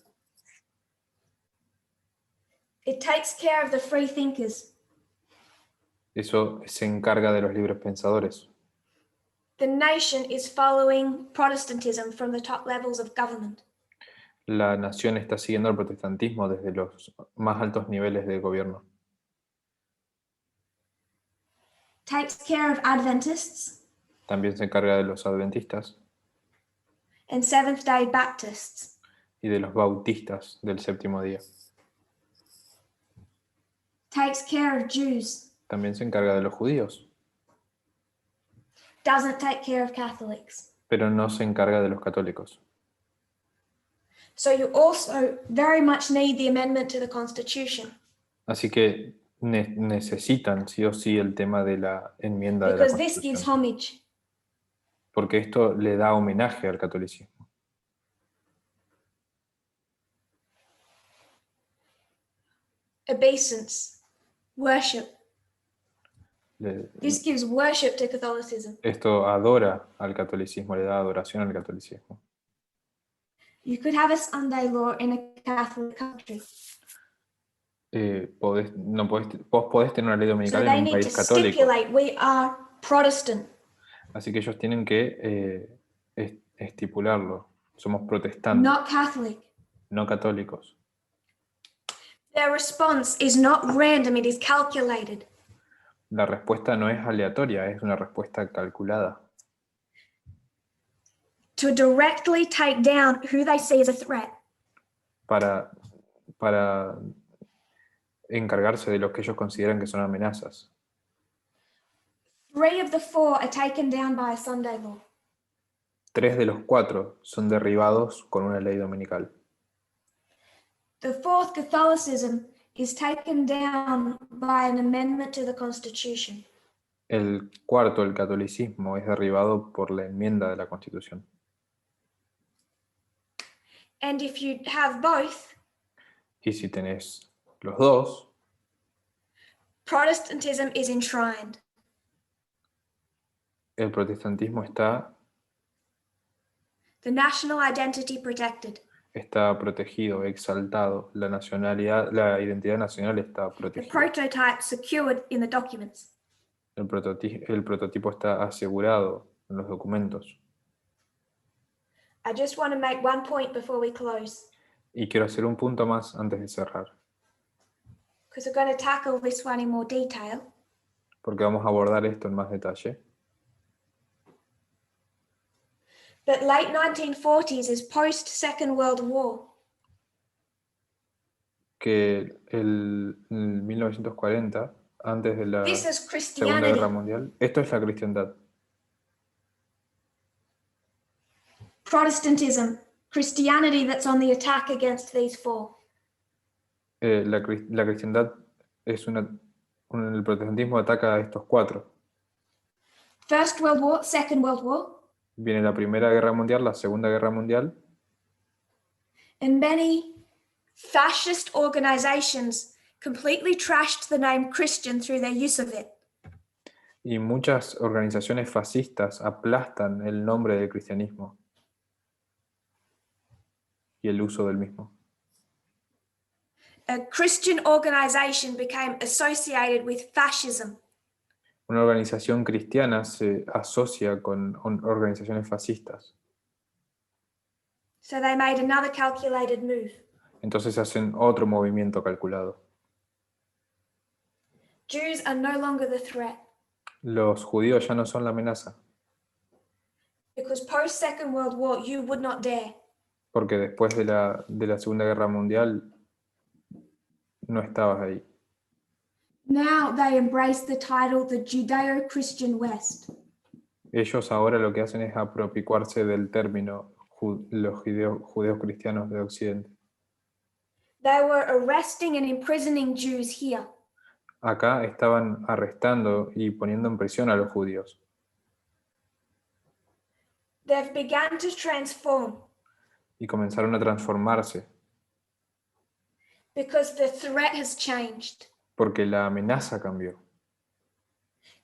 it takes care of the free thinkers. eso se encarga de los libres pensadores. The nation is following Protestantism from the top levels of government. La nación está siguiendo el protestantismo desde los más altos niveles de gobierno. Takes care of Adventists También se encarga de los adventistas and Seventh-day Baptists. y de los bautistas del séptimo día. Takes care of Jews. También se encarga de los judíos, Doesn't take care of Catholics. pero no se encarga de los católicos. So you also very much need the amendment to the Constitution, Así que necesitan sí o sí el tema de la enmienda de la because this gives Constitución, homage. porque esto le da homenaje al catolicismo. Obeisance, worship. Le- This gives worship to Catholicism. Esto adora al catolicismo, le da adoración al catolicismo. You could have a Sunday law in a Catholic country. Vos podés tener una ley So dominical en they un need to país católico. stipulate we are Protestant. Así que ellos tienen que estipularlo. Somos protestantes, Not Catholic. no católicos. Their response is not random, it is calculated. La respuesta no es aleatoria, es una respuesta calculada. To directly take down who they see as a threat. Para encargarse de los que ellos consideran que son amenazas. 3 of the 4 are taken down by a Sunday law. 3 de los 4 son derribados con una ley dominical. The 4th, Catholicism, is taken down by an amendment to the Constitution. El cuarto, el catolicismo, es derribado por la enmienda de la Constitución. And if you have both, Y si tenés los dos, Protestantism is enshrined. el protestantismo está The national identity protected. protegido, exaltado. La nacionalidad, la identidad nacional está The protegida. prototype secured in the documents. El prototipo está asegurado en los documentos. I just want to make one point before we close, Y quiero hacer un punto más antes de cerrar, because we're going to tackle this one in more detail. porque vamos a abordar esto en más detalle. But late 1940s is post-Second World War. Que el 1940, antes de la This is Segunda Christianity. Guerra Mundial, esto es la cristiandad. Protestantism, Christianity that's on the attack against these 4. La cristiandad es el protestantismo ataca a estos 4. First World War, Second World War, Viene la Primera Guerra Mundial, la Segunda Guerra Mundial, and many fascist organizations completely trashed the name Christian through their use of it. y muchas organizaciones fascistas aplastan el nombre del cristianismo y el uso del mismo. A Christian organization became associated with fascism. Una organización cristiana se asocia con organizaciones fascistas. So they made another calculated move. Entonces hacen otro movimiento calculado. Jews are no longer the threat. Los judíos ya no son la amenaza. Because post Second World War, you would not dare. Porque después de la Segunda Guerra Mundial no estabas ahí. Now they embrace the title the Judeo-Christian West. Ellos ahora lo que hacen es apropiarse del término los judeos cristianos de Occidente. They were arresting and imprisoning Jews here. Acá estaban arrestando y poniendo en prisión a los judíos. They've begun to transform Y comenzaron a transformarse because the threat has changed. porque la amenaza cambió.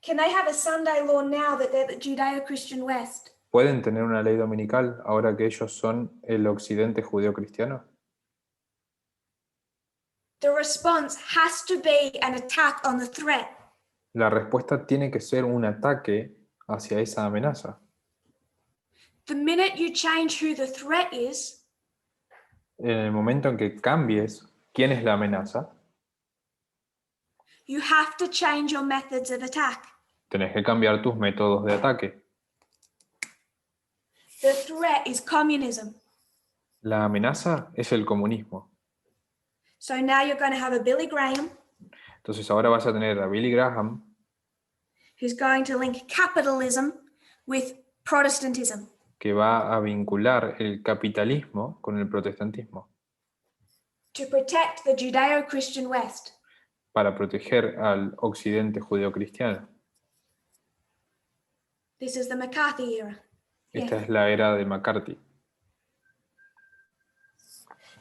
Can they have a Sunday law now that they're the Judeo-Christian West? ¿Pueden tener una ley dominical ahora que ellos son el occidente judío cristiano? The response has to be an attack on the threat. La respuesta tiene que ser un ataque hacia esa amenaza. The minute you change who the threat is, En el momento en que cambies quién es la amenaza, you have to change your methods of attack. tenés que cambiar tus métodos de ataque. The threat is communism. La amenaza es el comunismo. So now you're going to have a Billy Graham Entonces ahora vas a tener a Billy Graham who's going to link capitalism with Protestantism. que va a vincular el capitalismo con el protestantismo To protect the Judeo-Christian West. para proteger al occidente judío-cristiano. This is the McCarthy era. Esta Yeah. es la era de McCarthy.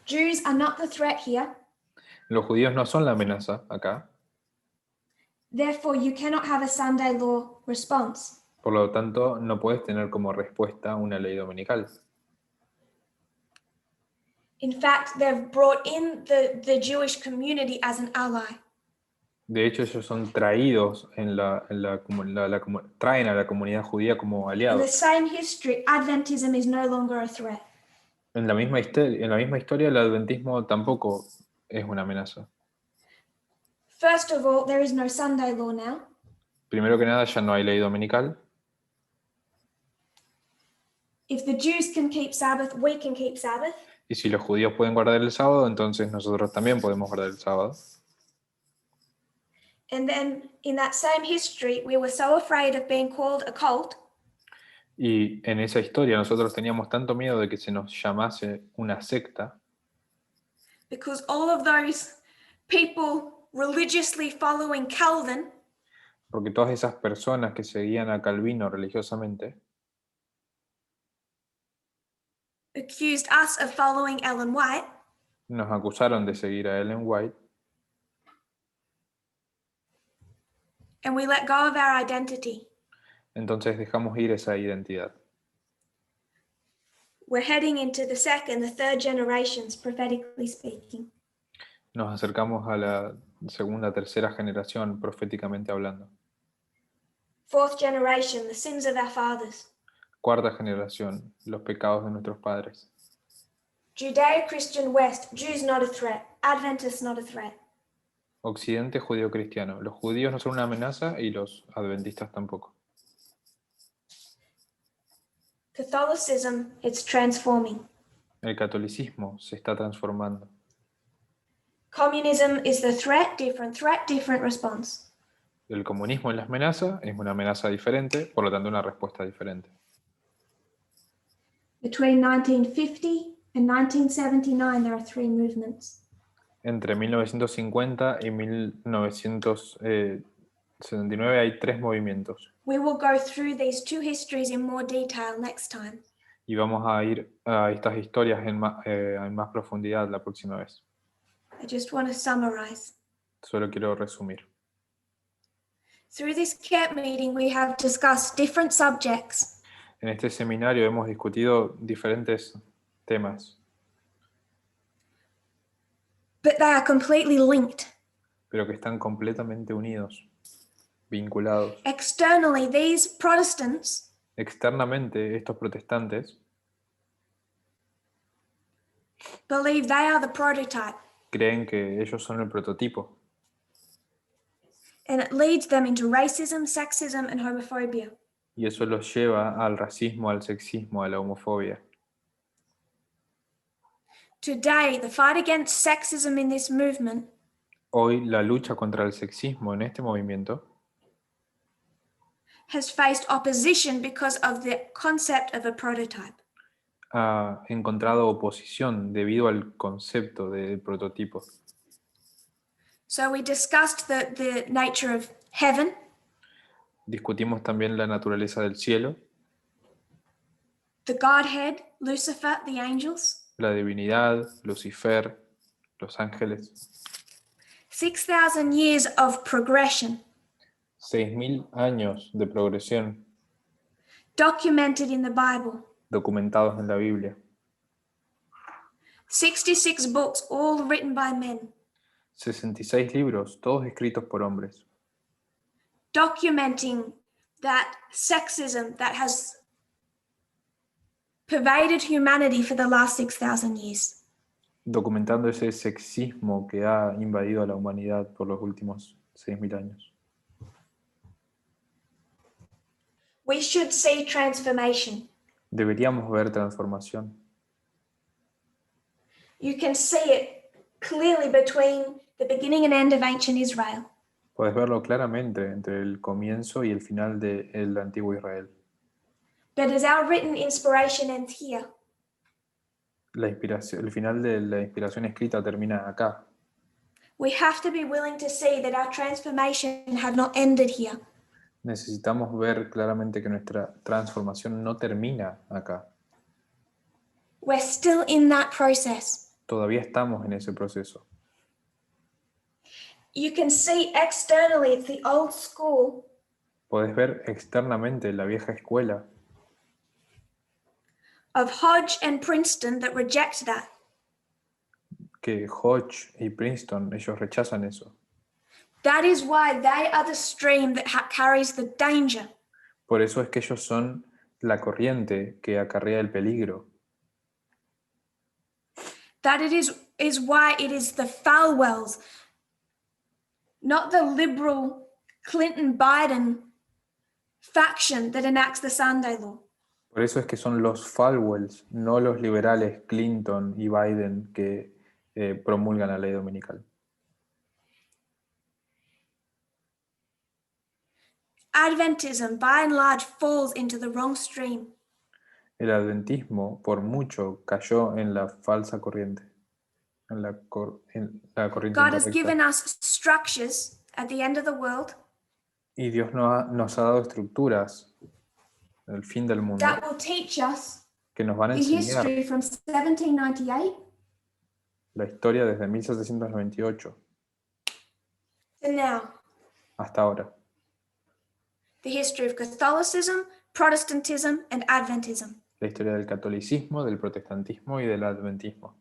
Jews are not the threat here. Los judíos no son la amenaza acá, Therefore, you cannot have a Sunday law response. por lo tanto no puedes tener como respuesta una ley dominical. In fact, they've brought in the Jewish community as an ally. De hecho, ellos son traídos traen a la comunidad judía como In the aliados. same history, Adventism is no longer a threat. En la misma historia, el adventismo tampoco es una amenaza. First of all, there is no Sunday law now. Primero que nada, ya no hay ley dominical. If the Jews can keep Sabbath, we can keep Sabbath. Y si los judíos pueden guardar el sábado, entonces nosotros también podemos guardar el sábado. And then in that same history, we were so afraid of being called a cult Y en esa historia nosotros teníamos tanto miedo de que se nos llamase una secta, because all of those people religiously following Calvin porque todas esas personas que seguían a Calvino religiosamente accused us of following Ellen White. nos acusaron de seguir a Ellen White, And we let go of our identity. entonces dejamos ir esa identidad. We're heading into the second, the third generations, prophetically speaking. Nos acercamos a la segunda, tercera generación, proféticamente hablando. Fourth generation, the sins of our fathers. Cuarta generación, los pecados de nuestros padres. Judeo-Christian West, Jews not a threat, Adventists not a threat. Occidente judío-cristiano. Los judíos no son una amenaza y los adventistas tampoco. Catholicism, it's transforming. El catolicismo se está transformando. Communism is the threat, different response. El comunismo es la amenaza, es una amenaza diferente, por lo tanto una respuesta diferente. Between 1950 and 1979, there are three movements. Entre 1950 y 1979 hay tres movimientos. We will go through these two histories in more detail next time. Y vamos a ir a estas historias en más profundidad la próxima vez. I just want to summarize. Solo quiero resumir. Through this camp meeting, we have discussed different subjects. En este seminario hemos discutido diferentes temas, But they are completely linked. pero que están completamente unidos, vinculados. Externally, these Protestants Externamente, estos protestantes believe they are the prototype, creen que ellos son el prototipo, and it leads them into racism, sexism, and homophobia. Y eso los lleva al racismo, al sexismo, a la homofobia. Today, the fight against sexism in this movement Hoy la lucha contra el sexismo en este movimiento has faced opposition because of the concept of a prototype. ha encontrado oposición debido al concepto de prototipo. So we discussed the nature of heaven, Discutimos también la naturaleza del cielo, the Godhead, Lucifer, the angels, la divinidad, Lucifer, los ángeles. 6,000 years of progression 6.000 años de progresión documented in the Bible, documentados en la Biblia. 66 books, all written by men, 66 libros, todos escritos por hombres, documenting that sexism that has pervaded humanity for the last 6,000 years. documentando ese sexismo que ha invadido a la humanidad por los últimos 6.000 años. We should see transformation. Deberíamos ver transformación. You can see it clearly between the beginning and end of ancient Israel. Puedes verlo claramente entre el comienzo y el final del antiguo Israel. But as our written inspiration ends here, El final de la inspiración escrita termina acá. we have to be willing to see that our transformation had not ended here. Necesitamos ver claramente que nuestra transformación no termina acá. We're still in that process. Todavía estamos en ese proceso. You can see externally it's the old school, Podés ver externamente la vieja escuela of Hodge and Princeton that reject that. que Hodge y Princeton, ellos rechazan eso. That is why they are the stream that carries the danger. Por eso es que ellos son la corriente que acarrea el peligro. That it is why it is the Falwells, not the liberal Clinton-Biden faction that enacts the Sunday law. Por eso es que son los Falwells, no los liberales Clinton y Biden que promulgan la ley dominical. Adventism, by and large, falls into the wrong stream. El adventismo, por mucho, cayó en la falsa corriente, en la corriente God has incorrecta. given us structures at the end of the world Y Dios nos ha dado estructuras en el fin del mundo that will teach us que nos van a the enseñar history from 1798 la historia desde 1798 to now. hasta ahora. The history of Catholicism, Protestantism, and Adventism. La historia del catolicismo, del protestantismo y del adventismo.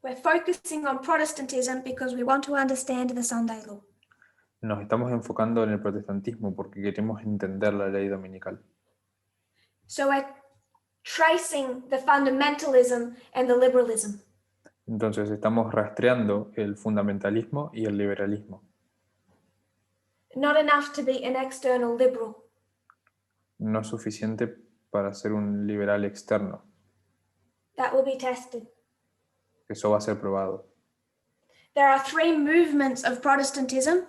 We're focusing on Protestantism because we want to understand the Sunday law. Nos estamos enfocando en el protestantismo porque queremos entender la ley dominical. So we're tracing the fundamentalism and the liberalism. Entonces estamos rastreando el fundamentalismo y el liberalismo. Not enough to be an external liberal. No es suficiente para ser un liberal externo. That will be tested. Eso va a ser probado. There are 3 movements of Protestantism,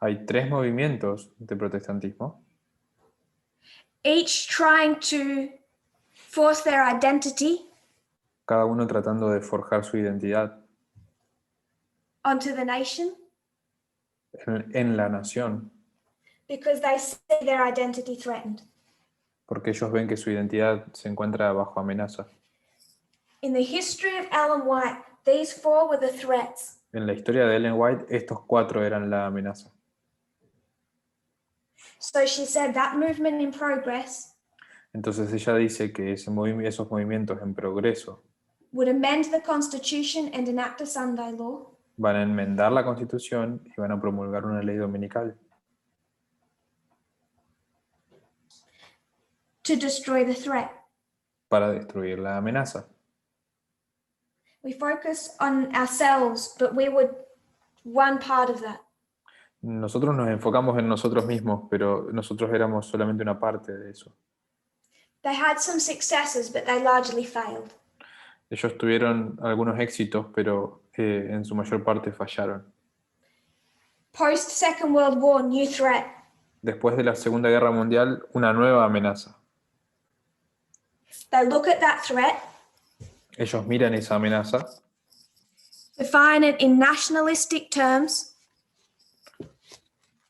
Hay 3 movimientos de protestantismo, each trying to force their identity cada uno tratando de forjar su identidad onto the nation en la nación, because they see their identity threatened. porque ellos ven que su identidad se encuentra bajo amenaza. In the history of Ellen White, these 4 were the threats. En la historia de Ellen White, estos 4 eran la amenaza. So she said that movement in progress Entonces ella dice que esos movimientos en progreso would amend the Constitution and enact a Sunday law, van a enmendar la Constitución y van a promulgar una ley dominical to destroy the threat. para destruir la amenaza. We focus on ourselves, but we would one part of that. Nosotros nos enfocamos en nosotros mismos, pero nosotros éramos solamente una parte de eso. They had some successes, but they largely failed. Ellos tuvieron algunos éxitos, pero en su mayor parte fallaron. Post Second World War, new threat. Después de la Segunda Guerra Mundial, una nueva amenaza. They look at that threat, Ellos miran esa amenaza, define it in nationalistic terms,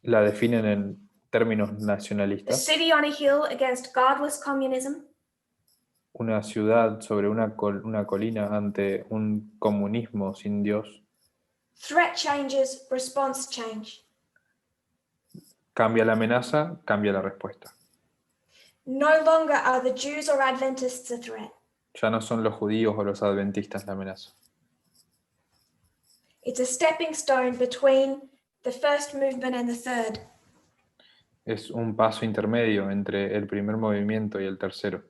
la definen en términos a nacionalistas. city on a hill against godless communism, Una ciudad sobre una colina ante un comunismo sin Dios. threat changes, response change. Cambia la amenaza, cambia la respuesta. No longer are the Jews or Adventists a threat. Ya no son los judíos o los adventistas la amenaza. It's a stepping stone between the first movement and the third. Es un paso intermedio entre el primer movimiento y el tercero.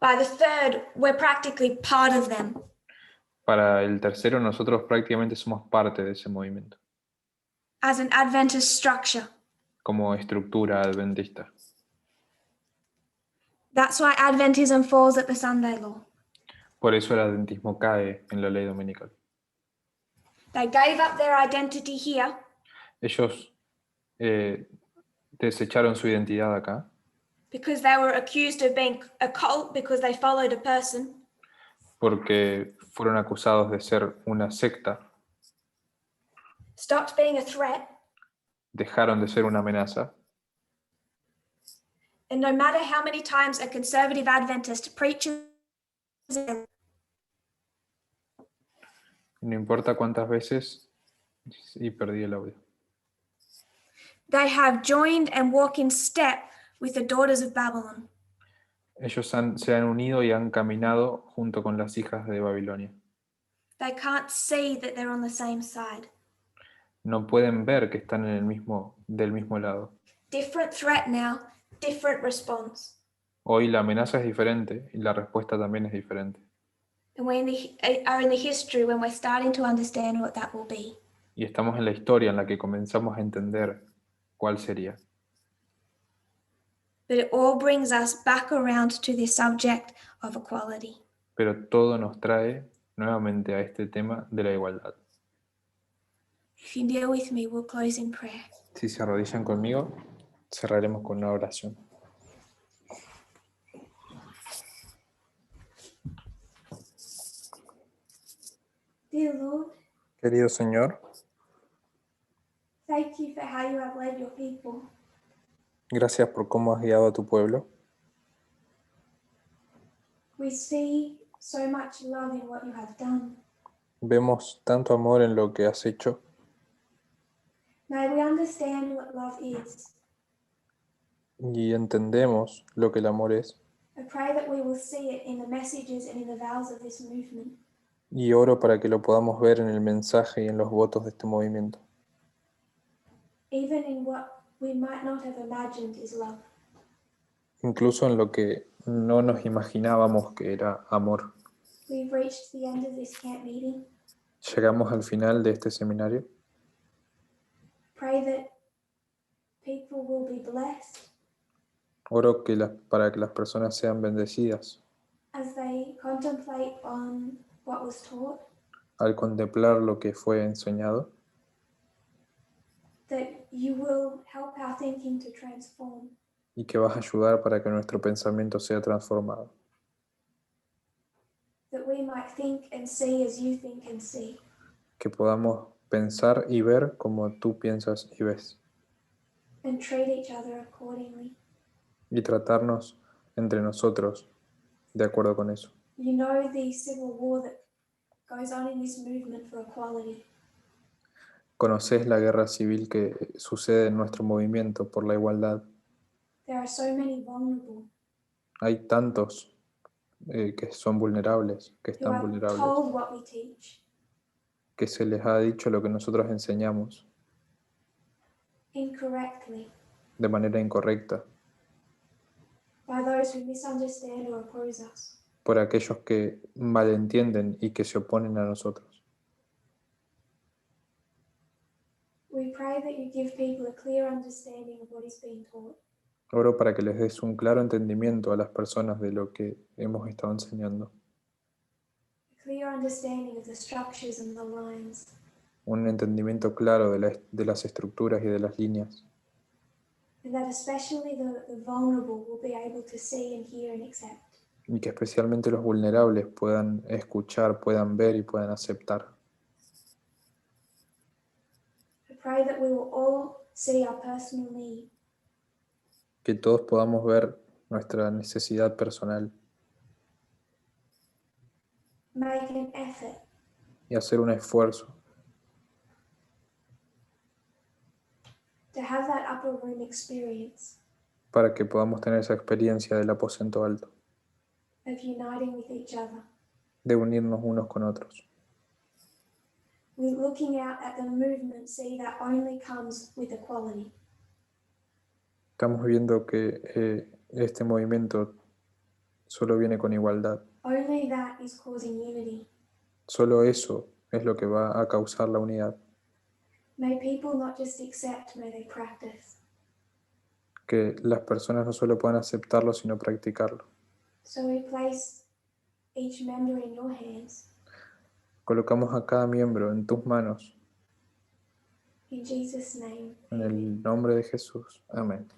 By the third, we're practically part of them. Para el tercero, nosotros prácticamente somos parte de ese movimiento, As an Adventist structure. como estructura adventista. That's why Adventism falls at the Sunday law. Por eso el adventismo cae en la ley dominical. They gave up their identity here Ellos desecharon su identidad acá because they were accused of being a cult because they followed a person. porque fueron acusados de ser una secta, Stopped being a threat, dejaron de ser una amenaza, and no matter how many times a conservative Adventist preaches, no importa cuántas veces, y perdí el audio. they have joined and walk in step with the daughters of Babylon. Ellos se han unido y han caminado junto con las hijas de Babilonia. They can't see that they're on the same side. No pueden ver que están del mismo lado. Different threat now, different response. Hoy la amenaza es diferente y la respuesta también es diferente. And we are in the history when we're starting to understand what that will be. Y estamos en la historia en la que comenzamos a entender cuál sería. But it all brings us back around to the subject of equality. Pero todo nos trae nuevamente a este tema de la igualdad. If you kneel with me, we'll close in prayer. Si se arrodillan conmigo, cerraremos con una oración. Dear Lord, Querido Señor, thank you for how you have led your people. gracias por cómo has guiado a tu pueblo. We see so much love in what you have done. Vemos tanto amor en lo que has hecho. May we understand what love is. Y entendemos lo que el amor es. I pray that we will see it in the messages and in the vows of this movement. Y oro para que lo podamos ver en el mensaje y en los votos de este movimiento. Even in what we might not have imagined is love. Incluso en lo que no nos imaginábamos que era amor. We've reached the end of this camp meeting. Llegamos al final de este seminario. Pray that people will be blessed Oro para que las personas sean bendecidas as they contemplate on what was taught, al contemplar lo que fue enseñado, that you will help our thinking to transform, y que vas a ayudar para que nuestro pensamiento sea transformado, that we might think and see as you think and see, que podamos pensar y ver como tú piensas y ves, and treat each other accordingly. y tratarnos entre nosotros de acuerdo con eso. You know the civil war that goes on in this movement for equality. Conoces la guerra civil que sucede en nuestro movimiento por la igualdad. There are so many vulnerable Hay tantos que son vulnerables, que who están are vulnerables, told what we teach que se les ha dicho lo que nosotros enseñamos incorrectly de manera incorrecta by those who misunderstand or oppose us. por aquellos que malentienden y que se oponen a nosotros. We pray pray that you give people a clear understanding of what is being taught. Oro para que les des un claro entendimiento a las personas de lo que hemos estado enseñando. A clear understanding of the structures and the lines. Un entendimiento claro de las estructuras y de las líneas. And that especially the vulnerable will be able to see and hear and accept. Y que especialmente los vulnerables puedan escuchar, puedan ver y puedan aceptar. I pray that we will all see our personal need. Que todos podamos ver nuestra necesidad personal Make an effort y hacer un esfuerzo to have that upper room experience para que podamos tener esa experiencia del aposento alto, of uniting with each other. de unirnos unos con otros. We're looking out at the movement, see that only comes with equality. Estamos viendo que este movimiento solo viene con igualdad. Only that is causing unity. Solo eso es lo que va a causar la unidad. May people not just accept, may they practice. Que las personas no solo puedan aceptarlo, sino practicarlo. So we place each member in your hands. Colocamos a cada miembro en tus manos. In Jesus' name. En el nombre de Jesús. Amén.